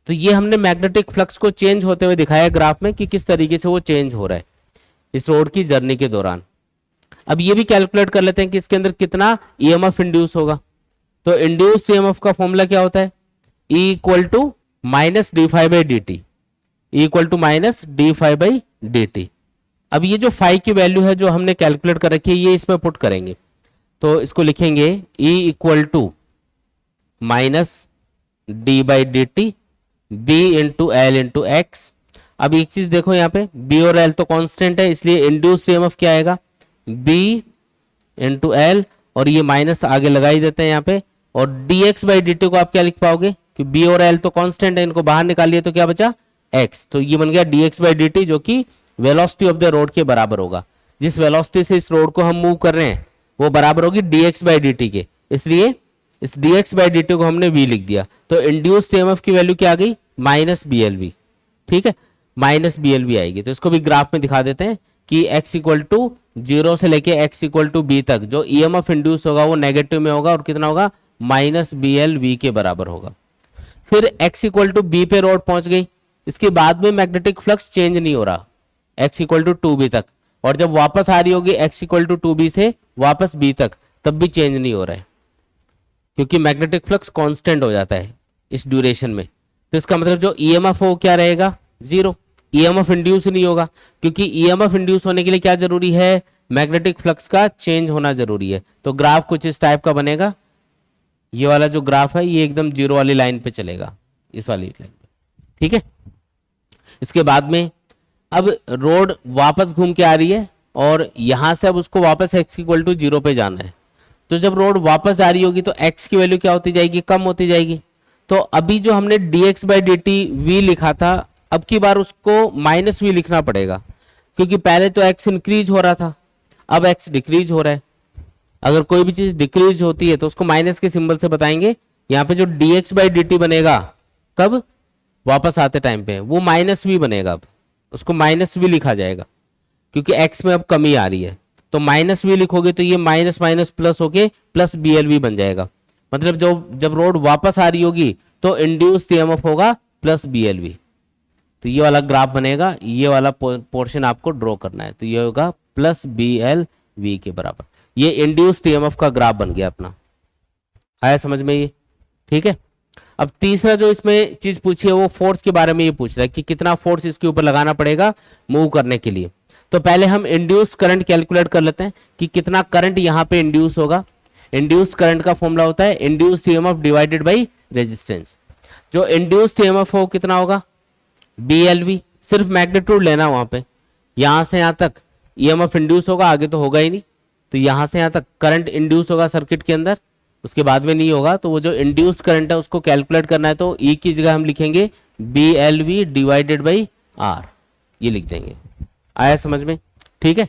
तो ये हमने मैग्नेटिक फ्लक्स को चेंज होते हुए दिखाया ग्राफ में कि किस तरीके से वो चेंज हो रहा है इस रोड की जर्नी के दौरान। अब ये भी कैलकुलेट कर लेते हैं कि इसके अंदर कितना ईएमएफ इंड्यूस होगा। तो इंड्यूस ईएमएफ का फॉर्मूला क्या होता है, E equal to minus d five by d t, E equal to minus d five by d t. अब ये जो फाइव की वैल्यू है जो हमने कैलकुलेट कर रखी है, ये इसमें पुट करेंगे। तो इसको लिखेंगे E equal to minus d by d t B into L into x. अब एक चीज देखो यहाँ पे बी और एल तो कांस्टेंट है, इसलिए इंड्यूस ईएमएफ क्या आएगा, बी इंटू एल, और ये माइनस आगे लगा ही देते हैं यहाँ पे। और D x by d T को आप क्या लिख पाओगे कि बी और एल तो कांस्टेंट है, इनको बाहर निकालिए तो क्या बचा, एक्स। तो ये बन गया D x by d T, जो कि वेलोसिटी ऑफ द रोड के बराबर होगा। जिस वेलोसिटी से इस रोड को हम मूव कर रहे हैं वो बराबर होगी D x by d t के, इसलिए इस D x by d T को हमने v लिख दिया। तो इंड्यूस्ड ईएमएफ की वैल्यू क्या आ गई, माइनस बी एल वी। ठीक है, माइनस बी एल वी आएगी। तो इसको भी ग्राफ में दिखा देते हैं कि x इक्वल टू 0 से लेके x इक्वल टू बी तक जो ईएमएफ इंड्यूस होगा वो नेगेटिव में होगा और कितना होगा, माइनस बी एल वी के बराबर होगा। फिर x इक्वल टू बी पे रोड पहुंच गई, इसके बाद में मैग्नेटिक फ्लक्स चेंज नहीं हो रहा x इक्वल टू 2b तक, और जब वापस आ रही होगी x इक्वल टू 2b से वापस b तक, तब भी चेंज नहीं हो रहा है, क्योंकि मैग्नेटिक फ्लक्स कांस्टेंट हो जाता है इस ड्यूरेशन में। तो इसका मतलब जो ईएमएफ हो क्या रहेगा, 0। ईएमएफ इंड्यूस नहीं होगा, क्योंकि ईएमएफ इंड्यूस होने के लिए क्या जरूरी है, मैग्नेटिक फ्लक्स का चेंज होना जरूरी है। तो ग्राफ कुछ इस टाइप का बनेगा। ये वाला जो ग्राफ है ये एकदम 0 वाली लाइन पे चलेगा, इस वाली लाइन पे। ठीक है, इसके बाद में अब रोड वापस घूम के आ रही है और यहां से अब उसको वापस x इक्वल टू 0 पे जाना है। तो जब रोड वापस आ रही होगी तो x की वैल्यू क्या होती जाएगी, कम होती जाएगी। तो अभी जो हमने dx by d T V लिखा था, अब की बार उसको माइनस वी लिखना पड़ेगा, क्योंकि पहले तो x इंक्रीज हो रहा था, अब x डिक्रीज हो रहा है। अगर कोई भी चीज डिक्रीज होती है तो उसको माइनस के सिंबल से बताएंगे। यहाँ पे जो dx बाई डी टी बनेगा कब, वापस आते टाइम पे, वो माइनस वी बनेगा। अब उसको माइनस वी लिखा जाएगा, क्योंकि x में अब कमी आ रही है। तो माइनस वी लिखोगे तो ये माइनस माइनस प्लस होके प्लस बी एल वी बन जाएगा। मतलब जब रोड वापस आ रही होगी तो इंड्यूस्ड ईएमएफ होगा प्लस बी एल वी। तो ये वाला ग्राफ बनेगा, ये वाला पोर्शन आपको ड्रॉ करना है। तो ये होगा प्लस बी एल वी के बराबर। ये इंड्यूस्ड ईएमएफ का ग्राफ बन गया अपना। आया समझ में ये? ठीक है। अब तीसरा जो इसमें चीज पूछी है वो फोर्स के बारे में ये पूछ रहा है कि कितना फोर्स इसके ऊपर लगाना पड़ेगा मूव करने के लिए। तो पहले हम इंड्यूस करंट कैलकुलेट कर लेते हैं कि कितना करंट यहाँ पे इंड्यूस होगा। इंड्यूस करंट का फॉर्मूला होता है induced EMF divided by resistance. जो इंड्यूस्ड ईएमएफ हो कितना होगा, BLV। सिर्फ मैग्नीट्यूड लेना वहां पे, यहां से यहां तक ईएमएफ इंड्यूस होगा, आगे तो होगा ही नहीं। तो यहां से यहां तक करंट इंड्यूस होगा सर्किट के अंदर, उसके बाद में नहीं होगा। तो वो जो इंड्यूस करंट है उसको कैलकुलेट करना है, तो E की जगह हम लिखेंगे BLV डिवाइडेड बाई R, ये लिख देंगे। आया समझ में? ठीक है,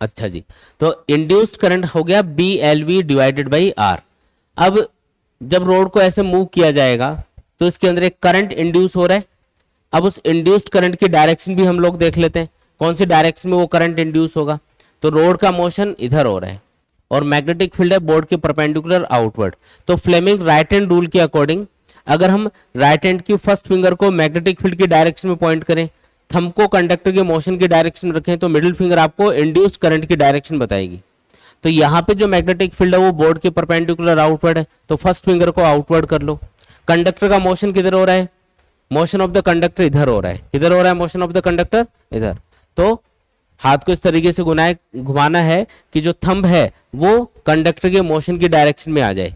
अच्छा जी। तो इंड्यूस्ड करंट हो गया BLV डिवाइडेड बाई R। अब जब रोड को ऐसे मूव किया जाएगा तो इसके अंदर एक करंट इंड्यूस हो रहा है। अब उस इंड्यूस्ड करंट की डायरेक्शन भी हम लोग देख लेते हैं, कौन सी डायरेक्शन में वो करंट इंड्यूस होगा। तो रोड का मोशन इधर हो रहा है और मैग्नेटिक फील्ड है बोर्ड के परपेंडिकुलर आउटवर्ड। तो फ्लेमिंग राइट हैंड रूल के अकॉर्डिंग अगर हम राइट हैंड की फर्स्ट फिंगर को मैग्नेटिक फील्ड की डायरेक्शन में पॉइंट करें, थंब को कंडक्टर के मोशन की डायरेक्शन में रखें, तो मिडिल फिंगर आपको इंड्यूस्ड करंट की डायरेक्शन बताएगी। तो यहाँ पे जो मैग्नेटिक फील्ड है वो बोर्ड के परपेंडिकुलर आउटवर्ड है, तो फर्स्ट फिंगर को आउटवर्ड कर लो। कंडक्टर का मोशन किधर हो रहा है, मोशन ऑफ द कंडक्टर इधर हो रहा है। किधर हो रहा है मोशन ऑफ द कंडक्टर, इधर। तो हाथ को इस तरीके से घुमाना है कि जो थंब है वो कंडक्टर के मोशन की डायरेक्शन में आ जाए।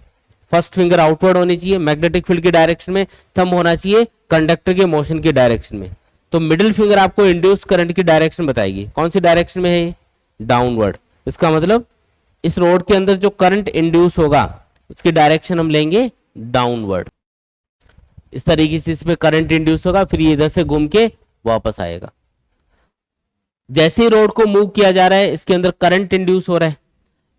फर्स्ट फिंगर आउटवर्ड होनी चाहिए मैग्नेटिक फील्ड की डायरेक्शन में, थंब होना चाहिए कंडक्टर के मोशन की डायरेक्शन में। तो मिडिल फिंगर आपको इंड्यूस करंट की डायरेक्शन बताएगी। कौन सी डायरेक्शन में है? डाउनवर्ड। इसका मतलब इस रोड के अंदर जो करंट इंड्यूस होगा उसकी डायरेक्शन हम लेंगे डाउनवर्ड। इस तरीके से इसमें करंट इंड्यूस होगा, फिर ये इधर से घूम के वापस आएगा। जैसे ही रोड को मूव किया जा रहा है इसके अंदर करंट इंड्यूस हो रहा है।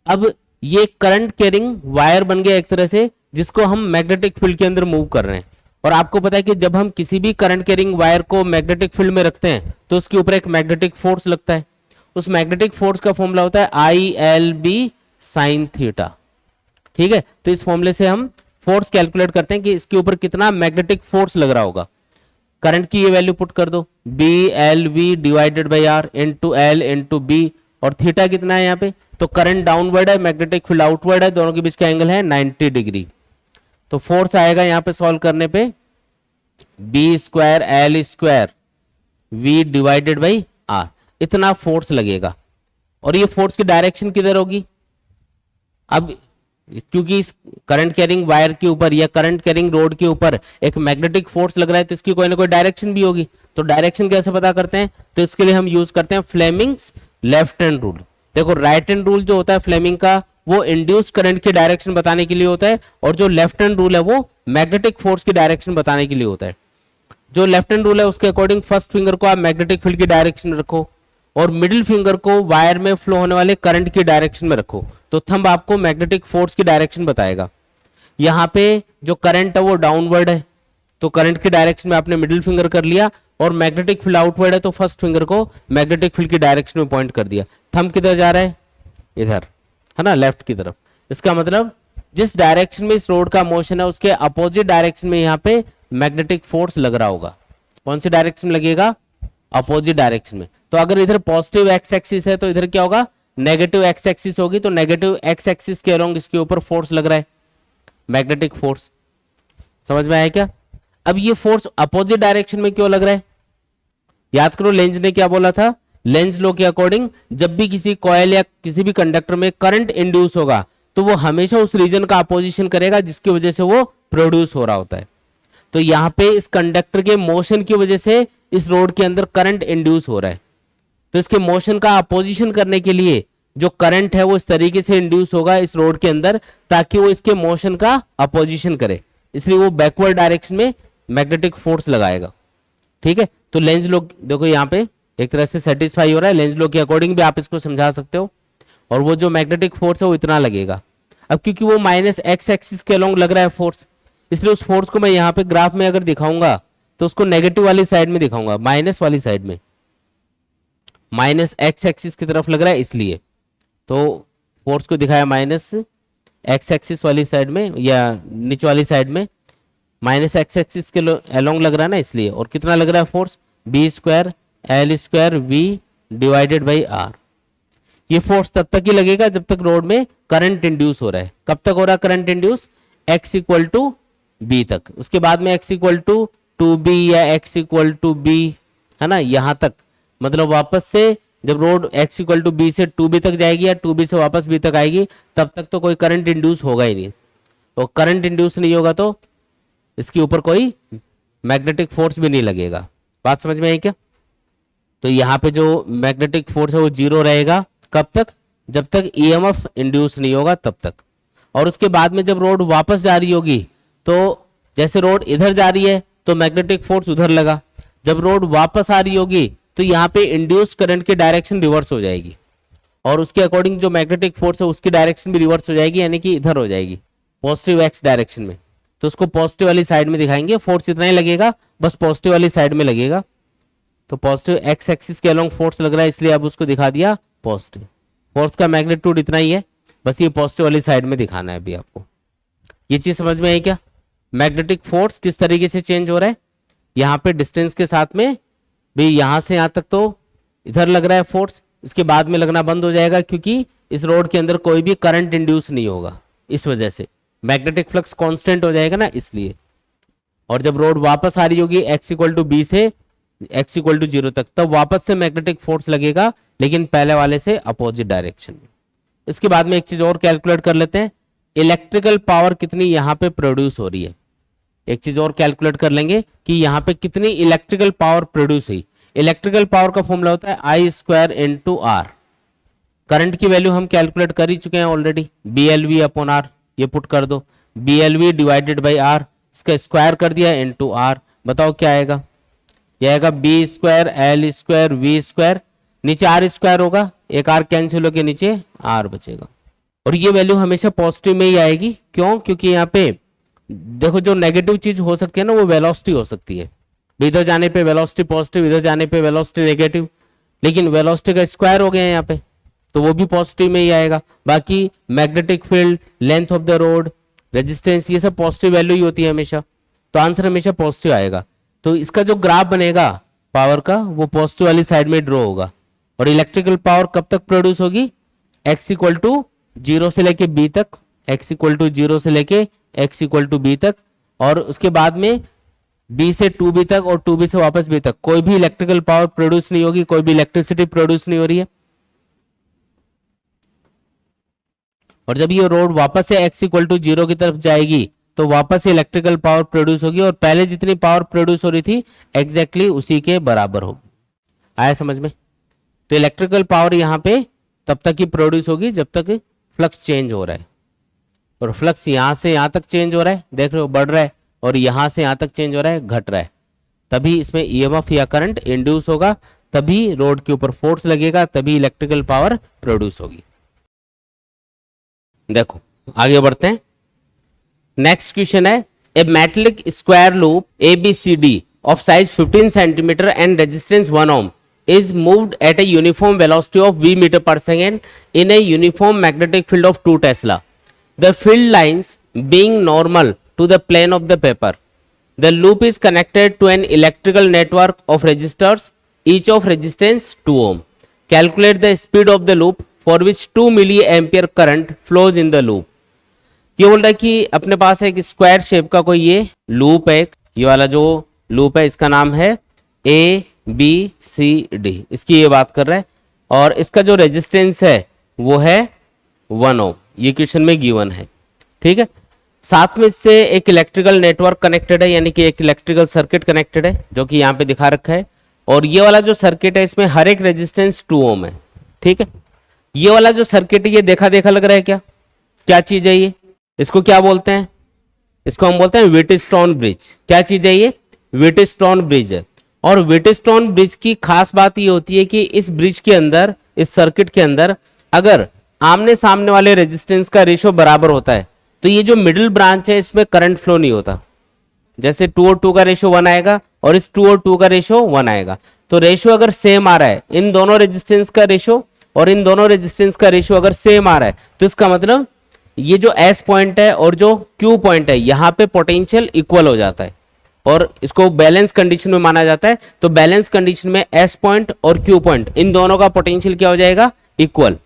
अब ये करंट कैरिंग वायर बन गया एक तरह से, जिसको हम मैग्नेटिक फील्ड के अंदर मूव कर रहे हैं। और आपको पता है कि जब हम किसी भी करंट कैरिंग वायर को मैग्नेटिक फील्ड में रखते हैं तो उसके ऊपर एक मैग्नेटिक फोर्स लगता है। उस मैग्नेटिक फोर्स का फॉर्मूला होता है ILB साइन थीटा। ठीक है, तो इस फॉर्मूले से हम फोर्स कैलकुलेट करते हैं कि इसके ऊपर कितना मैग्नेटिक फोर्स लग रहा होगा। करंट की ये वैल्यू पुट कर दो, BLV divided by R into L into B, और थीटा कितना है यहाँ पे? तो करंट डाउनवर्ड है, मैग्नेटिक फील्ड आउटवर्ड है, दोनों के बीच का एंगल है 90 डिग्री। तो फोर्स आएगा यहाँ पे सॉल्व करने पे B square L square V divided by R, इतना फोर्स लगेगा। और ये फोर्स की डायरेक्शन किधर होगी? अब क्योंकि इस करंट कैरिंग वायर के ऊपर या करंट कैरिंग रोड के ऊपर एक मैग्नेटिक फोर्स लग रहा है, तो इसकी कोई ना कोई डायरेक्शन भी होगी। तो डायरेक्शन कैसे पता करते हैं? तो इसके लिए हम यूज करते हैं फ्लेमिंग्स लेफ्ट हैंड रूल। देखो राइट हैंड रूल जो होता है फ्लेमिंग का, वो इंड्यूस करंट की डायरेक्शन बताने के लिए होता है, और जो लेफ्ट हैंड रूल है वो मैग्नेटिक फोर्स की डायरेक्शन बताने के लिए होता है। जो लेफ्ट हैंड रूल है उसके अकॉर्डिंग फर्स्ट फिंगर को आप मैग्नेटिक फील्ड की डायरेक्शन रखो और मिडिल फिंगर को वायर में फ्लो होने वाले करंट की डायरेक्शन में रखो, तो थंब आपको मैग्नेटिक फोर्स की डायरेक्शन बताएगा। यहाँ पे जो करंट है वो डाउनवर्ड है, तो करंट की डायरेक्शन में आपने मिडिल फिंगर कर लिया, और मैग्नेटिक फील्ड आउटवर्ड है तो फर्स्ट फिंगर को मैग्नेटिक फील्ड की डायरेक्शन में पॉइंट कर दिया। थंब किधर जा रहा है? इधर, है ना, लेफ्ट की तरफ। इसका मतलब जिस डायरेक्शन में इस रोड का मोशन है उसके अपोजिट डायरेक्शन में यहाँ पे मैग्नेटिक फोर्स लग रहा होगा। कौन सी डायरेक्शन में लगेगा? अपोजिट डायरेक्शन में। तो अगर इधर पॉजिटिव एक्स एक्सिस है तो इधर क्या होगा? नेगेटिव एक्स एक्सिस होगी। तो नेगेटिव एक्स एक्सिस के अलोंग इसके ऊपर फोर्स लग रहा है, मैग्नेटिक फोर्स। समझ में आया क्या? अब ये फोर्स अपोजिट डायरेक्शन में क्यों लग रहा है? याद करो लेंज ने क्या बोला था? लेंज लॉ के अकॉर्डिंग जब भी किसी कॉइल या किसी भी कंडक्टर में करंट इंड्यूस होगा तो वो हमेशा उस रीजन का अपोजिशन करेगा जिसकी वजह से वो प्रोड्यूस हो रहा होता है। तो यहाँ पे इस कंडक्टर के मोशन की वजह से इस रोड के अंदर करंट इंड्यूस हो रहा है, तो इसके मोशन का अपोजिशन करने के लिए जो करंट है वो इस तरीके से इंड्यूस होगा इस रोड के अंदर ताकि वो इसके मोशन का अपोजिशन करे, इसलिए वो बैकवर्ड डायरेक्शन में मैग्नेटिक फोर्स लगाएगा। ठीक है, तो लेंज लॉ देखो यहाँ पे एक तरह से सेटिस्फाई हो रहा है। लेंज लॉ के अकॉर्डिंग भी आप इसको समझा सकते हो। और वो जो मैग्नेटिक फोर्स है वो इतना लगेगा। अब क्योंकि वो माइनस एक्स एक्सिस के अलोंग लग रहा है फोर्स, इसलिए उस फोर्स को मैं यहाँ पे ग्राफ में अगर दिखाऊंगा तो उसको नेगेटिव वाली साइड में दिखाऊंगा, माइनस वाली साइड में, माइनस एक्स एक्सिस की तरफ लग रहा है इसलिए तो फोर्स को दिखाया माइनस एक्स एक्सिस वाली साइड में या नीचे वाली साइड में, माइनस एक्स एक्सिस के अलोंग लग रहा है ना इसलिए। और कितना लग रहा है force? B square L square V divided by R. ये फोर्स तब तक ही लगेगा जब तक रोड में करंट इंड्यूस हो रहा है। कब तक हो रहा है current induce? X equal to B तक। उसके बाद में एक्स इक्वल टू 2b या एक्स इक्वल टू बी, है ना, यहां तक। मतलब वापस से जब rod x equal to B से 2b तक जाएगी या 2b से वापस b तक आएगी तब तक तो कोई करंट इंड्यूस होगा ही नहीं। तो करंट इंड्यूस नहीं होगा तो इसके ऊपर कोई मैग्नेटिक फोर्स भी नहीं लगेगा। बात समझ में आई क्या? तो यहाँ पे जो मैग्नेटिक फोर्स है वो जीरो रहेगा। कब तक? जब तक ईएमएफ इंड्यूस नहीं होगा तब तक। और उसके बाद में जब रोड वापस जा रही होगी तो जैसे रोड इधर जा रही है तो मैग्नेटिक फोर्स उधर लगा, जब रोड वापस आ रही होगी तो यहाँ पे इंड्यूस करंट की डायरेक्शन रिवर्स हो जाएगी और उसके अकॉर्डिंग जो मैग्नेटिक फोर्स है उसकी डायरेक्शन भी रिवर्स हो जाएगी, यानी कि इधर हो जाएगी, पॉजिटिव एक्स डायरेक्शन में। तो उसको पॉजिटिव वाली साइड में दिखाएंगे। फोर्स इतना ही लगेगा, बस पॉजिटिव वाली साइड में लगेगा। तो पॉजिटिव एक्स एक्सिस के अलोंग फोर्स लग रहा है इसलिए अब उसको दिखा दिया पॉजिटिव। फोर्स का मैग्नीट्यूड इतना ही है, बस ये पॉजिटिव वाली साइड में दिखाना है अभी आपको। ये चीज समझ में आई क्या? मैग्नेटिक फोर्स किस तरीके से चेंज हो रहा है। यहाँ पे डिस्टेंस के साथ में भी यहां से यहां तक तो इधर लग रहा है फोर्स, इसके बाद में लगना बंद हो जाएगा क्योंकि इस रोड के अंदर कोई भी करंट इंड्यूस नहीं होगा, इस वजह से मैग्नेटिक फ्लक्स कांस्टेंट हो जाएगा ना, इसलिए। और जब रोड वापस आ रही होगी एक्स इक्वल टू बी से एक्स इक्वल टू 0 तक, तब वापस से मैग्नेटिक फोर्स लगेगा, लेकिन पहले वाले से अपोजिट डायरेक्शन में। इसके बाद में एक चीज और कैलकुलेट कर लेते हैं, इलेक्ट्रिकल पावर कितनी यहाँ पे प्रोड्यूस हो रही है। एक चीज और कैलकुलेट कर लेंगे कि यहाँ पे कितनी इलेक्ट्रिकल पावर प्रोड्यूस हुई। इलेक्ट्रिकल पावर का फॉर्मूला होता है I square into R. Current की वैल्यू हम कैलकुलेट कर ही चुके हैं already, B L V upon R, ये पुट कर दो, B L V divided by R, इसका स्क्वायर कर दिया इंटू आर। बताओ क्या आएगा, यह आएगा B square L square V square, नीचे आर स्क्वायर होगा, एक आर कैंसिल होकर नीचे आर बचेगा। और ये वैल्यू हमेशा पॉजिटिव में ही आएगी, क्यों? क्योंकि यहाँ पे देखो जो नेगेटिव चीज हो सकती है ना वो वेलोसिटी हो सकती है, इधर जाने पे वेलोसिटी पॉजिटिव, इधर जाने पे वेलोसिटी नेगेटिव, लेकिन वेलोसिटी का स्क्वायर हो गया यहाँ पे तो वो भी पॉजिटिव में ही आएगा। बाकी magnetic field, length of the road, resistance, ये सब पॉजिटिव वैल्यू ही होती है हमेशा, तो आंसर हमेशा पॉजिटिव आएगा। तो इसका जो ग्राफ बनेगा पावर का वो पॉजिटिव वाली साइड में ड्रॉ होगा। और इलेक्ट्रिकल पावर कब तक प्रोड्यूस होगी, x इक्वल टू 0 से लेके b तक, x इक्वल टू 0 से लेके x इक्वल टू b तक, और उसके बाद में b से 2b तक और 2b से वापस b तक कोई भी इलेक्ट्रिकल पावर प्रोड्यूस नहीं होगी, कोई भी इलेक्ट्रिसिटी प्रोड्यूस नहीं हो रही है। और जब ये रोड वापस से x इक्वल टू 0 की तरफ जाएगी तो वापस से इलेक्ट्रिकल पावर प्रोड्यूस होगी, और पहले जितनी पावर प्रोड्यूस हो रही थी एग्जैक्टली उसी के बराबर होगी। आया समझ में? तो इलेक्ट्रिकल पावर यहाँ पे तब तक ही प्रोड्यूस होगी जब तक फ्लक्स चेंज हो रहा है, और फ्लक्स यहाँ से यहाँ तक चेंज हो रहा है, देख रहे हो, बढ़ रहा है, और यहाँ से यहाँ तक चेंज हो रहा है, घट रहा है, तभी इसमें ईएमएफ या करंट इंड्यूस होगा, तभी रोड के ऊपर फोर्स लगेगा, तभी इलेक्ट्रिकल पावर प्रोड्यूस होगी। देखो आगे बढ़ते हैं। नेक्स्ट क्वेश्चन है, a metallic square loop ABCD of size 15 centimeter and resistance 1 ohm is moved at a uniform velocity of v meter per second in a uniform magnetic field of 2 Tesla. The field lines being normal to the plane of the paper. The loop is connected to an electrical network of resistors, each of resistance 2 ohm. Calculate the speed of the loop for which 2 milliampere current flows in the loop. ये बोल रहा है कि अपने पास एक square shape का कोई ये लूप है, ये वाला जो लूप है इसका नाम है ABCD, इसकी ये बात कर रहा है, और इसका जो रेजिस्टेंस है वो है 1 ओम, ये क्वेश्चन में गिवन है। ठीक है, साथ में इससे एक इलेक्ट्रिकल नेटवर्क कनेक्टेड है, यानी कि एक इलेक्ट्रिकल सर्किट कनेक्टेड है जो कि यहाँ पे दिखा रखा है, और ये वाला जो सर्किट है इसमें हर एक रेजिस्टेंस 2 ओम है। ठीक है, ये वाला जो सर्किट है ये देखा देखा लग रहा है, क्या क्या चीज है ये, इसको क्या बोलते हैं, इसको हम बोलते हैं व्हिटस्टोन ब्रिज। क्या चीज है ये, व्हिटस्टोन ब्रिज है। और व्हिटस्टोन ब्रिज की खास बात ये होती है कि इस ब्रिज के अंदर, इस सर्किट के अंदर अगर आमने सामने वाले रेजिस्टेंस का रेशियो बराबर होता है तो ये जो मिडिल ब्रांच है इसमें करंट फ्लो नहीं होता। जैसे 2 और 2 का रेशियो 1 आएगा और इस 2 और 2 का रेशियो 1 आएगा, तो रेशियो अगर सेम आ रहा है, इन दोनों रेजिस्टेंस का रेशियो और इन दोनों रेजिस्टेंस का रेशियो अगर सेम आ रहा है, तो इसका मतलब ये जो S पॉइंट है और जो Q पॉइंट है यहाँ पे पोटेंशियल इक्वल हो जाता है, और इसको बैलेंस कंडीशन में माना जाता है। तो बैलेंस कंडीशन में S पॉइंट और Q पॉइंट इन दोनों का पोटेंशियल क्या हो जाएगा, इक्वल।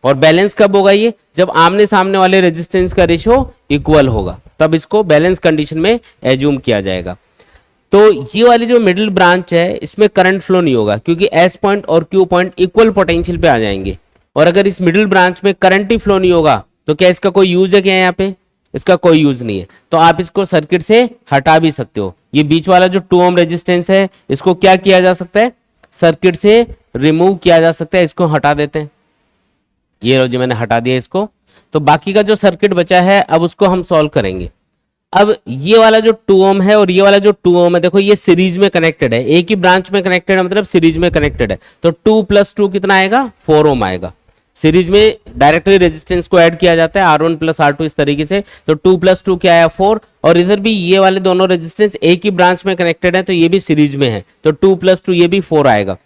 और बैलेंस कब होगा ये, जब आमने सामने वाले रेजिस्टेंस का रेशियो इक्वल होगा, तब इसको बैलेंस कंडीशन में एज्यूम किया जाएगा। तो ये वाली जो मिडिल ब्रांच है इसमें करंट फ्लो नहीं होगा, क्योंकि S पॉइंट और Q पॉइंट इक्वल पोटेंशियल पे आ जाएंगे। और अगर इस मिडिल ब्रांच में करंट ही फ्लो नहीं होगा तो क्या इसका कोई यूज है क्या, यहाँ पे इसका कोई यूज नहीं है, तो आप इसको सर्किट से हटा भी सकते हो। ये बीच वाला जो 2 ओम रेजिस्टेंस है इसको क्या किया जा सकता है, सर्किट से रिमूव किया जा सकता है, इसको हटा देते हैं। ये लो जी, मैंने हटा दिया इसको। तो बाकी का जो सर्किट बचा है अब उसको हम सॉल्व करेंगे। अब ये वाला जो 2 ओम है और ये वाला जो 2 ओम है, देखो ये सीरीज में कनेक्टेड है, एक ही ब्रांच में कनेक्टेड है, मतलब सीरीज में कनेक्टेड है। तो 2 + 2 कितना आएगा, 4 ओम आएगा। सीरीज में डायरेक्टली रेजिस्टेंस को ऐड किया जाता है R1 + R2 इस तरीके से। तो 2 + 2 क्या आया, 4। और इधर भी ये वाले दोनों रेजिस्टेंस एक ही ब्रांच में कनेक्टेड है, तो ये भी सीरीज में है, तो 2 + 2 ये भी 4 आएगा।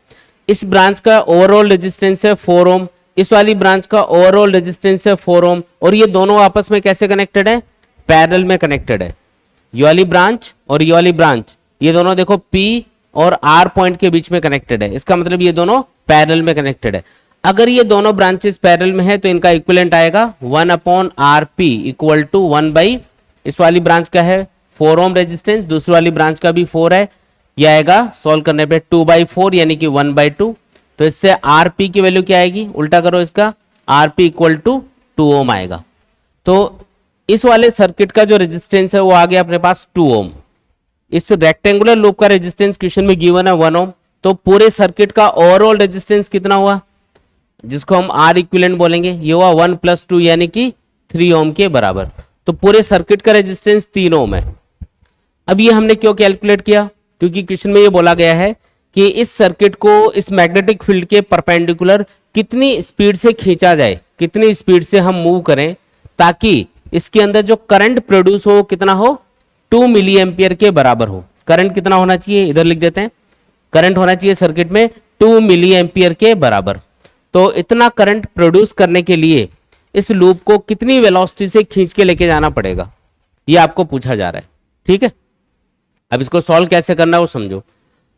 इस ब्रांच का ओवरऑल रेजिस्टेंस है 4 ओम, इस वाली ब्रांच का ओवरऑल रेजिस्टेंस है 4 ओम, और ये दोनों आपस में कैसे कनेक्टेड है, पैरेलल में कनेक्टेड है। ये वाली ब्रांच और ये वाली ब्रांच, ये दोनों देखो P और R पॉइंट के बीच में कनेक्टेड है, इसका मतलब ये दोनों पैरेलल में कनेक्टेड है। अगर ये दोनों ब्रांचेस पैरेलल में है तो इनका इक्विवेलेंट आएगा 1/RP = 1/, इस वाली ब्रांच का है 4 ओम रेजिस्टेंस, दूसरी वाली ब्रांच का भी 4 है, यह आएगा सॉल्व करने पे 2/4 यानी कि 1/2। तो इससे RP की वैल्यू क्या आएगी, उल्टा करो इसका, RP = 2 ओम आएगा। तो इस वाले सर्किट का जो रेजिस्टेंस है वो आ गया अपने पास 2 ओम, इस रेक्टेंगुलर लूप का रेजिस्टेंस क्वेश्चन में गिवन है 1 ओम, तो पूरे सर्किट का ओवरऑल रेजिस्टेंस कितना हुआ, जिसको हम आर इक्विवेलेंट बोलेंगे, ये हुआ 1 + 2 यानी कि 3 ओम के बराबर। तो पूरे सर्किट का रेजिस्टेंस 3 ओम है। अब ये हमने क्यों कैलकुलेट किया, क्योंकि क्वेश्चन में ये बोला गया है कि इस सर्किट को इस मैग्नेटिक फील्ड के परपेंडिकुलर कितनी स्पीड से खींचा जाए, कितनी स्पीड से हम मूव करें ताकि इसके अंदर जो करंट प्रोड्यूस हो कितना हो, 2 मिली एम्पियर के बराबर हो। करंट कितना होना चाहिए, इधर लिख देते हैं, करंट होना चाहिए सर्किट में 2 मिली एम्पियर के बराबर। तो इतना करंट प्रोड्यूस करने के लिए इस लूप को कितनी वेलोसिटी से खींच के लेके जाना पड़ेगा, ये आपको पूछा जा रहा है। ठीक है, अब इसको सॉल्व कैसे करना है वो समझो।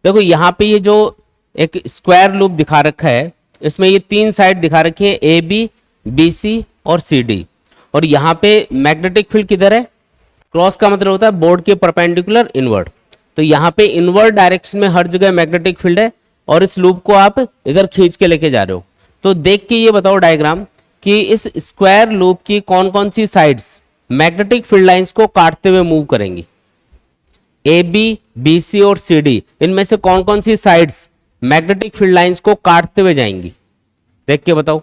देखो यहाँ पे ये जो एक स्क्वायर लूप दिखा रखा है, इसमें ये 3 साइड दिखा रखी है, ए बी, बी सी और सी डी, और यहाँ पे मैग्नेटिक फील्ड किधर है, क्रॉस का मतलब होता है बोर्ड के परपेंडिकुलर इनवर्ड। तो यहाँ पे इनवर्ड डायरेक्शन में हर जगह मैग्नेटिक फील्ड है और इस लूप को आप इधर खींच के लेके जा रहे हो। तो देख के ये बताओ डायग्राम कि इस स्क्वायर लूप की कौन कौन सी साइड्स मैग्नेटिक फील्ड लाइंस को काटते हुए मूव करेंगी। ए बी, बी सी और सी डी, इनमें से कौन कौन सी साइड्स मैग्नेटिक फील्ड लाइंस को काटते हुए जाएंगी, देख के बताओ।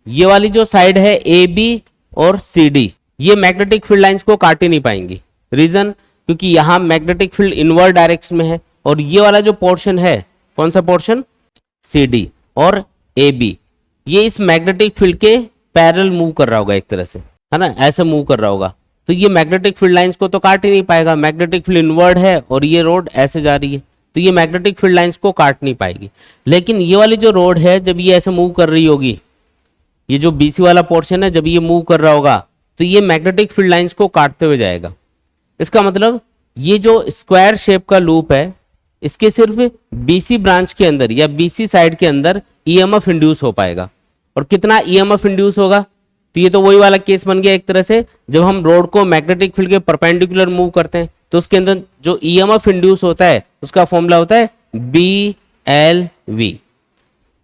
ये वाली जो साइड है ए बी और सी डी, ये मैग्नेटिक फील्ड लाइंस को काट ही नहीं पाएंगी। रीजन, क्योंकि यहां मैग्नेटिक फील्ड इनवर्ड डायरेक्शन में है और ये वाला जो पोर्शन है, कौन सा पोर्शन, सी डी और ए बी, ये इस मैग्नेटिक फील्ड के पैरेलल मूव कर रहा होगा एक तरह से, है ना, ऐसे मूव कर रहा होगा। तो ये मैग्नेटिक फील्ड लाइंस को तो काट ही नहीं पाएगा, मैग्नेटिक फील्ड इनवर्ड है और ये रोड ऐसे जा रही है, तो ये मैग्नेटिक फील्ड लाइंस को काट नहीं पाएगी। लेकिन ये वाली जो रोड है, जब ये ऐसे मूव कर रही होगी, ये जो बीसी वाला पोर्शन है, जब ये मूव कर रहा होगा तो ये मैग्नेटिक फील्ड लाइंस को काटते हुए जाएगा। इसका मतलब ये जो स्क्वायर शेप का लूप है, इसके सिर्फ बीसी ब्रांच के अंदर या बीसी साइड के अंदर ईएमएफ इंड्यूस हो पाएगा। और कितना ईएमएफ इंड्यूस होगा, तो ये तो वही वाला केस बन गया एक तरह से, जब हम रोड को मैग्नेटिक फील्ड के परपेंडिकुलर मूव करते हैं तो उसके अंदर जो ईएमएफ इंड्यूस होता है उसका फॉर्मूला होता है BLV।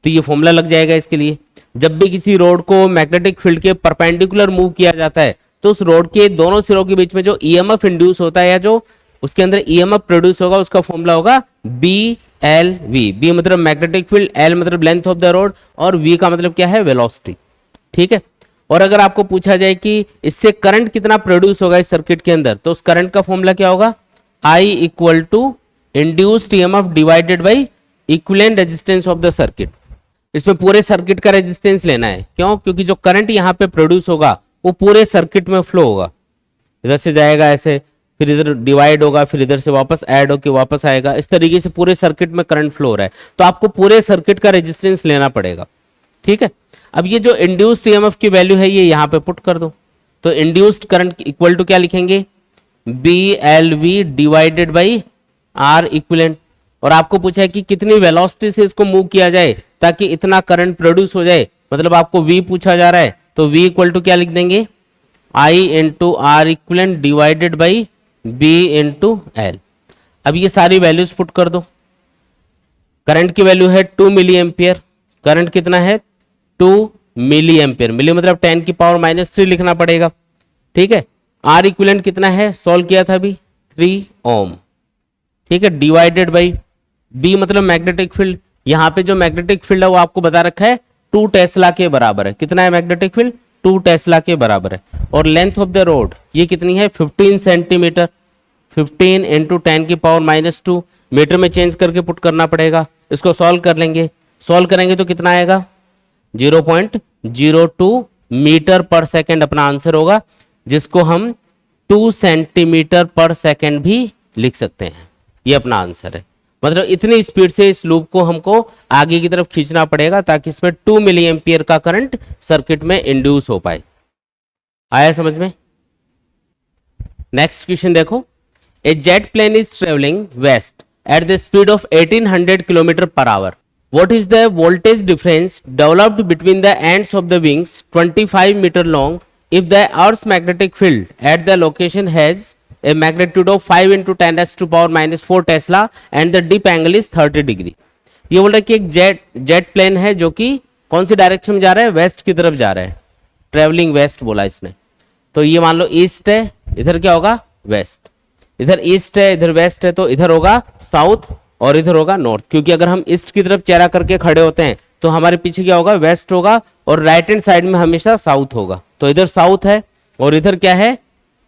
तो ये फॉर्मूला लग जाएगा इसके लिए। जब भी किसी रोड को मैग्नेटिक फील्ड के परपेंडिकुलर मूव किया जाता है तो उस रोड के दोनों सिरों के बीच में जो ईएमएफ इंड्यूस होता है या जो उसके अंदर ईएमएफ प्रोड्यूस होगा, उसका फॉर्मूला होगा BLV। बी मतलब मैग्नेटिक फील्ड, एल मतलब लेंथ ऑफ द रोड और वी का मतलब क्या है, वेलोसिटी। ठीक है, और अगर आपको पूछा जाए कि इससे करंट कितना प्रोड्यूस होगा इस सर्किट के अंदर, तो उस करंट का फॉर्मूला क्या होगा, I = induced EMF divided by equivalent resistance of the circuit. इसमें पूरे सर्किट का रेजिस्टेंस लेना है, क्यों, क्योंकि जो करंट यहाँ पे प्रोड्यूस होगा वो पूरे सर्किट में फ्लो होगा, इधर से जाएगा ऐसे, फिर इधर डिवाइड होगा, फिर इधर से वापस ऐड होके वापस आएगा, इस तरीके से पूरे सर्किट में करंट फ्लो हो रहा है। तो आपको पूरे सर्किट का रेजिस्टेंस लेना पड़ेगा। ठीक है, अब ये जो इंड्यूस्ड ईएमएफ की वैल्यू है ये यहाँ पे पुट कर दो। तो इंड्यूस्ड करंट इक्वल टू क्या लिखेंगे, BLV divided by R equivalent. और आपको पूछा है कि कितनी वेलोसिटी से इसको मूव किया जाए ताकि इतना करंट प्रोड्यूस हो जाए, मतलब आपको V पूछा जा रहा है, तो V इक्वल टू क्या लिख देंगे, I × R equivalent divided by B × L। अब ये सारी वैल्यूज पुट कर दो। करंट की वैल्यू है 2 मिली एम्पियर, करंट कितना है 2 मिली एम्पियर, मिली मतलब 10⁻³ लिखना पड़ेगा। ठीक है, R इक्विवेलेंट कितना है, सॉल्व किया था अभी 3 ओम। ठीक है, डिवाइडेड बाई B मतलब मैग्नेटिक फील्ड, यहाँ पे जो मैग्नेटिक फील्ड है वो आपको बता रखा है 2 टेस्ला के बराबर है। कितना है मैग्नेटिक फील्ड, 2 टेस्ला के बराबर है। और लेंथ ऑफ द रोड ये कितनी है, 15 सेंटीमीटर, 15 × 10⁻², मीटर में चेंज करके पुट करना पड़ेगा। इसको सॉल्व कर लेंगे, सॉल्व करेंगे तो कितना आएगा, 0.02 मीटर पर सेकेंड अपना आंसर होगा, जिसको हम 2 सेंटीमीटर पर सेकेंड भी लिख सकते हैं। ये अपना आंसर है। मतलब इतनी स्पीड से इस लूप को हमको आगे की तरफ खींचना पड़ेगा ताकि इसमें 2 मिली एम्पियर का करंट सर्किट में इंड्यूस हो पाए। आया समझ में। नेक्स्ट क्वेश्चन देखो, a jet plane is travelling west at the speed of 1800 kilometre per hour. What is the voltage difference developed between the ends of the wings 25 meter long if the Earth's magnetic field at the location has a magnitude of 5 × 10⁻⁻⁴ Tesla and the dip angle is 30 degree. ये बोल रहा है कि एक jet plane है जो कि कौन सी डायरेक्शन में जा रहा है, वेस्ट की तरफ जा रहा है, ट्रेवलिंग वेस्ट बोला इसने। तो ये मान लो ईस्ट है, इधर क्या होगा वेस्ट। इधर ईस्ट है, इधर वेस्ट है, तो इधर होगा साउथ और इधर होगा नॉर्थ, क्योंकि अगर हम ईस्ट की तरफ चेहरा करके खड़े होते हैं तो हमारे पीछे क्या होगा, वेस्ट होगा, और राइट हैंड साइड में हमेशा साउथ होगा। तो इधर साउथ है और इधर क्या है,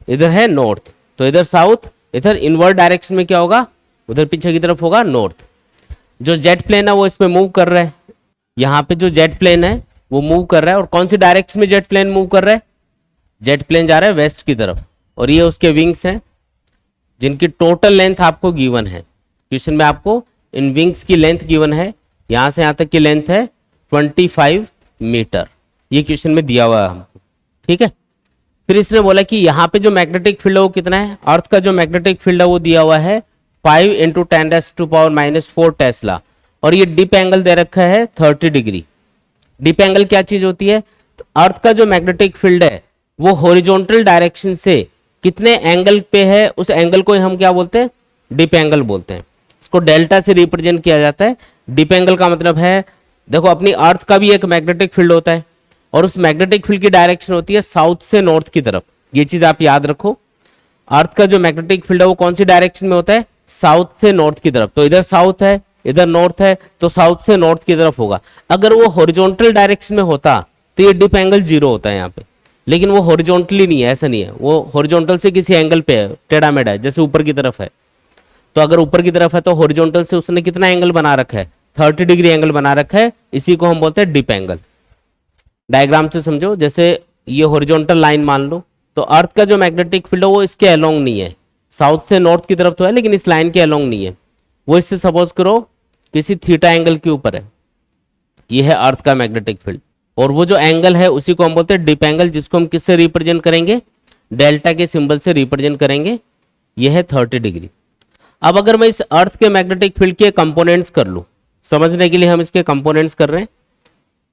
इधर है नॉर्थ। तो इधर साउथ, इधर इनवर्ड डायरेक्शन में क्या होगा, उधर पीछे की तरफ होगा नॉर्थ। जो जेट प्लेन है वो इसमें मूव कर रहा है, यहाँ पे जो जेट प्लेन है वो मूव कर रहा है, और कौन सी डायरेक्शन में जेट प्लेन मूव कर रहा है, जेट प्लेन जा रहा है वेस्ट की तरफ, और ये उसके विंग्स हैं जिनकी टोटल लेंथ आपको गिवन है। क्वेश्चन में आपको इन विंग्स की लेंथ गिवन है, यहां से यहां तक की लेंथ है 25 मीटर, ये क्वेश्चन में दिया हुआ है हमको, ठीक है। फिर इसने बोला कि यहाँ पे जो मैग्नेटिक फील्ड है वो कितना है, अर्थ का जो मैग्नेटिक फील्ड है वो दिया हुआ है 5 × 10⁻⁴ टेस्ला, और ये डिप एंगल दे रखा है 30 डिग्री। डिप एंगल क्या चीज होती है, तो अर्थ का जो मैग्नेटिक फील्ड है वो हॉरिजॉन्टल डायरेक्शन से कितने एंगल पे है, उस एंगल को हम क्या बोलते हैं, डिप एंगल बोलते हैं। इसको डेल्टा से रिप्रेजेंट किया जाता है। डिप एंगल का मतलब है, देखो अपनी अर्थ का भी एक मैग्नेटिक फील्ड होता है, और उस मैग्नेटिक फील्ड की डायरेक्शन होती है साउथ से नॉर्थ की तरफ। ये चीज आप याद रखो, अर्थ का जो मैग्नेटिक फील्ड है वो कौन सी डायरेक्शन में होता है, साउथ से नॉर्थ की तरफ। तो इधर साउथ है, इधर नॉर्थ है, तो साउथ से नॉर्थ की तरफ होगा। अगर वो हॉरिजॉन्टल डायरेक्शन में होता तो ये डिप एंगल 0 होता है यहाँ पे, लेकिन वो हॉरिजॉन्टली नहीं है, ऐसा नहीं है, वो हॉरिजॉन्टल से किसी एंगल पे है, टेढ़ा मेढ़ा है, जैसे ऊपर की तरफ है। तो अगर ऊपर की तरफ है तो हॉरिजॉन्टल से उसने कितना एंगल बना रखा है, 30 डिग्री एंगल बना रखा है, इसी को हम बोलते हैं डिप एंगल। डायग्राम से समझो, जैसे ये हॉरिजॉन्टल लाइन मान लो, तो अर्थ का जो मैग्नेटिक फील्ड है वो इसके अलोंग नहीं है, साउथ से नॉर्थ की तरफ तो है लेकिन इस लाइन के अलोंग नहीं है, वो इससे सपोज करो किसी थीटा एंगल के ऊपर है। ये है अर्थ का मैग्नेटिक फील्ड, और वो जो एंगल है उसी को हम बोलते हैं डिप एंगल, जिसको हम किससे रिप्रेजेंट करेंगे, डेल्टा के सिंबल से रिप्रेजेंट करेंगे। ये है 30 डिग्री। अब अगर मैं इस अर्थ के मैग्नेटिक फील्ड के कंपोनेंट्स कर लूं, समझने के लिए हम इसके कंपोनेंट्स कर रहे हैं,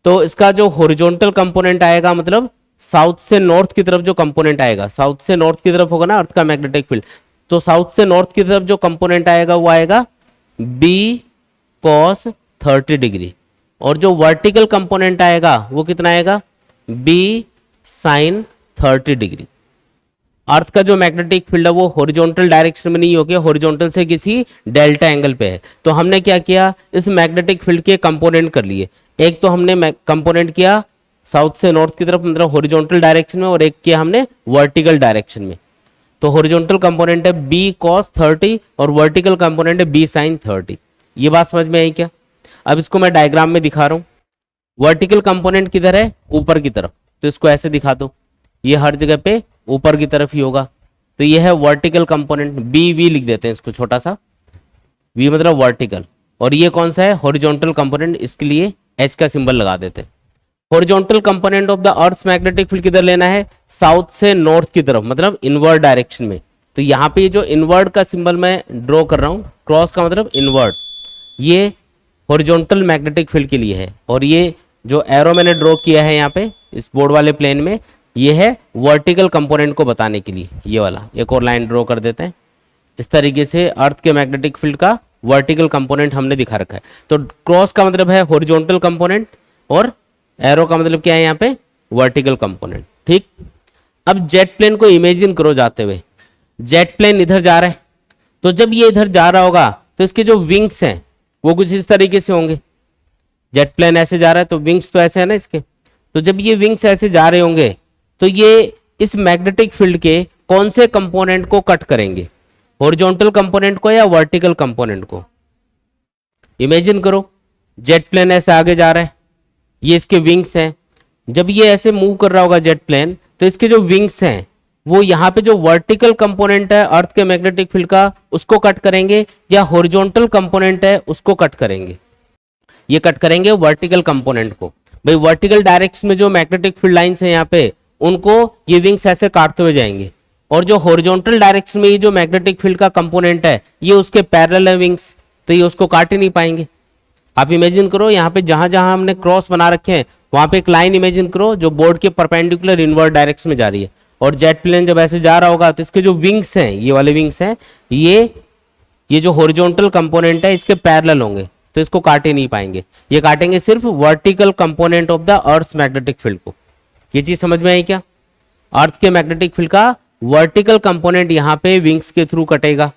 तो इसका जो हॉरिजॉन्टल कंपोनेंट आएगा, मतलब साउथ से नॉर्थ की तरफ जो कंपोनेंट आएगा, साउथ से नॉर्थ की तरफ होगा ना अर्थ का मैग्नेटिक फील्ड, तो साउथ से नॉर्थ की तरफ जो कंपोनेंट आएगा वो आएगा बी cos 30 डिग्री, और जो वर्टिकल कंपोनेंट आएगा वो कितना आएगा, बी sin 30 डिग्री। अर्थ का जो मैग्नेटिक फील्ड है वो हॉरिजॉन्टल डायरेक्शन में नहीं होगा, हॉरिजॉन्टल से किसी डेल्टा एंगल पे है। तो हमने क्या किया, इस मैग्नेटिक फील्ड के कंपोनेंट कर लिए। एक तो हमने कंपोनेंट किया साउथ से नॉर्थ की तरफ, मतलब हॉरिजॉन्टल डायरेक्शन में, और एक किया हमने वर्टिकल डायरेक्शन में। तो हॉरिजॉन्टल कंपोनेंट है बी cos 30 और वर्टिकल कंपोनेंट है बी sin 30। ये बात समझ में आई क्या? अब इसको मैं डायग्राम में दिखा रहा हूँ। वर्टिकल कंपोनेंट किधर है, ऊपर की तरफ, तो इसको ऐसे दिखा दो, ये हर जगह पे ऊपर की तरफ ही होगा। तो ये है वर्टिकल कंपोनेंट, बी वी लिख देते हैं इसको, छोटा सा वी मतलब वर्टिकल। और ये कौन सा है, हॉरिजॉन्टल कंपोनेंट, इसके लिए एच का सिंबल लगा देते हैं। Horizontal component of the earth's magnetic field किधर लेना है, साउथ से नॉर्थ की तरफ, मतलब इनवर्ड डायरेक्शन में। तो यहाँ पे जो इनवर्ड का सिंबल मैं ड्रॉ कर रहा हूँ, क्रॉस का मतलब इनवर्ड, ये हॉरिजॉन्टल मैग्नेटिक फील्ड के लिए है। और ये जो एरो मैंने ड्रॉ किया है यहाँ पे इस बोर्ड वाले प्लेन में, ये है वर्टिकल कंपोनेंट को बताने के लिए। ये वाला एक और लाइन ड्रॉ कर देते हैं। इस तरीके से अर्थ के मैग्नेटिक फील्ड का वर्टिकल कंपोनेंट हमने दिखा रखा है। तो क्रॉस का मतलब है हॉरिजॉन्टल कंपोनेंट, और एरो का मतलब क्या है यहाँ पे, वर्टिकल कंपोनेंट। ठीक, अब जेट प्लेन को इमेजिन करो जाते हुए। जेट प्लेन इधर जा रहा है, तो जब ये इधर जा रहा होगा तो इसके जो विंग्स हैं वो कुछ इस तरीके से होंगे। जेट प्लेन ऐसे जा रहा है तो विंग्स तो ऐसे है ना इसके। तो जब ये विंग्स ऐसे जा रहे होंगे तो ये इस मैग्नेटिक फील्ड के कौन से कंपोनेंट को कट करेंगे, हॉरिजॉन्टल कंपोनेंट को या वर्टिकल कंपोनेंट को? इमेजिन करो, जेट प्लेन ऐसे आगे जा रहा है, ये इसके विंग्स हैं। जब ये ऐसे मूव कर रहा होगा जेट प्लेन, तो इसके जो विंग्स हैं वो यहाँ पे जो वर्टिकल कंपोनेंट है अर्थ के मैग्नेटिक फील्ड का, उसको कट करेंगे, या हॉरिजॉन्टल कंपोनेंट है उसको कट करेंगे? ये कट करेंगे वर्टिकल कंपोनेंट को। भाई वर्टिकल डायरेक्शन में जो मैग्नेटिक फील्ड लाइंस है यहाँ पे, उनको ये विंग्स ऐसे काटते हुए जाएंगे, और जो हॉरिजॉन्टल डायरेक्शन में ये जो मैग्नेटिक फील्ड का कंपोनेंट है ये उसके पैरेलल है विंग्स, तो ये उसको काट ही नहीं पाएंगे। आप इमेजिन करो यहाँ पे जहां जहां हमने क्रॉस बना रखे हैं वहां पे एक लाइन इमेजिन करो जो बोर्ड के परपेंडिकुलर इनवर्ड डायरेक्शन में जा रही है, और जेट प्लेन जब ऐसे जा रहा होगा तो इसके जो विंग्स हैं, ये वाले विंग्स हैं, ये जो हॉरिजॉन्टल कंपोनेंट है इसके पैरेलल होंगे, तो इसको काट ही नहीं पाएंगे। ये काटेंगे सिर्फ vertical component of the earth's magnetic field को। ये चीज समझ में आई क्या? अर्थ के मैग्नेटिक फील्ड का वर्टिकल कंपोनेंट यहाँ पे विंग्स के थ्रू कटेगा,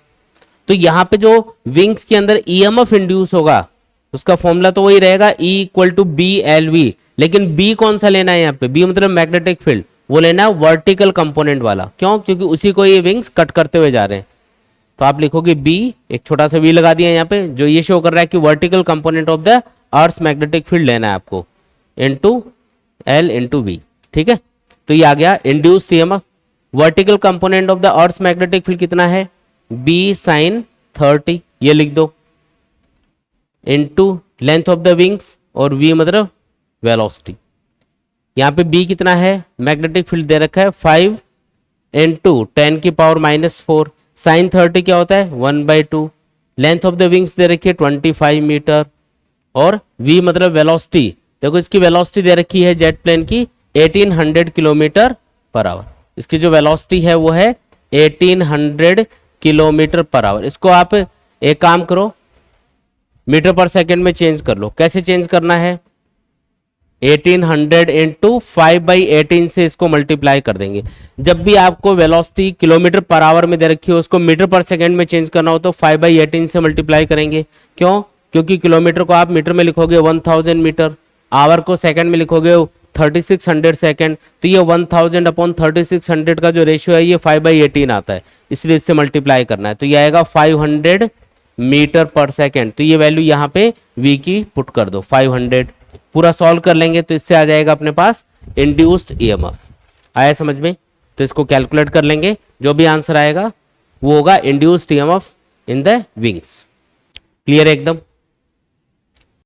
तो यहाँ पे जो विंग्स के अंदर ईएमएफ इंड्यूस होगा उसका फॉर्मूला तो वही रहेगा, E equal to B L V. लेकिन बी कौन सा लेना है यहाँ पे, बी मतलब मैग्नेटिक फील्ड, वो लेना है वर्टिकल कंपोनेंट वाला। क्यों? क्योंकि उसी को ये विंग्स कट करते हुए जा रहे हैं। तो आप लिखोगे बी, एक छोटा सा वी लगा दिया यहाँ पे, जो ये शो कर रहा है कि vertical component of the earth magnetic field लेना है आपको, इनटू एल इनटू वी। ठीक है, तो ये आ गया induced EMF. Vertical component of the earth magnetic field कितना है, बी साइन 30, ये लिख दो, into length of the wings, और वी मतलब वेलोसिटी। यहाँ पे बी कितना है, मैग्नेटिक फील्ड दे रखा है 5 इंटू 10 की पावर -4, साइन 30 क्या होता है 1/2, length of the wings they रखी है 25 मीटर, और v मतलब वेलोसिटी, देखो इसकी वेलोसिटी दे रखी है जेट प्लेन की 1800 किलोमीटर पर आवर। इसकी जो वेलोसिटी है वो है 1800 किलोमीटर पर आवर। इसको आप एक काम करो, मीटर पर सेकंड में चेंज कर लो। कैसे चेंज करना है, 1800 इंटू 5/18 से इसको मल्टीप्लाई कर देंगे। जब भी आपको वेलोसिटी किलोमीटर पर आवर में दे रखी हो, उसको मीटर पर सेकंड में चेंज करना हो तो 5/18 से मल्टीप्लाई करेंगे। क्यों? क्योंकि किलोमीटर को आप मीटर में लिखोगे 1000 मीटर, आवर को सेकंड में लिखोगे 3600 सेकंड, तो ये 1000 अपॉन 3600 का जो रेशियो है ये 5/18 आता है, इसलिए इससे मल्टीप्लाई करना है। तो ये आएगा 500 मीटर पर सेकंड। तो ये वैल्यू यहाँ पे v की पुट कर दो 500। पूरा सॉल्व कर लेंगे तो इससे आ जाएगा अपने पास इंड्यूस्ड ईएमएफ। आया समझ में? तो इसको कैलकुलेट कर लेंगे, जो भी आंसर आएगा वो होगा induced EMF in the wings. Clear है एकदम?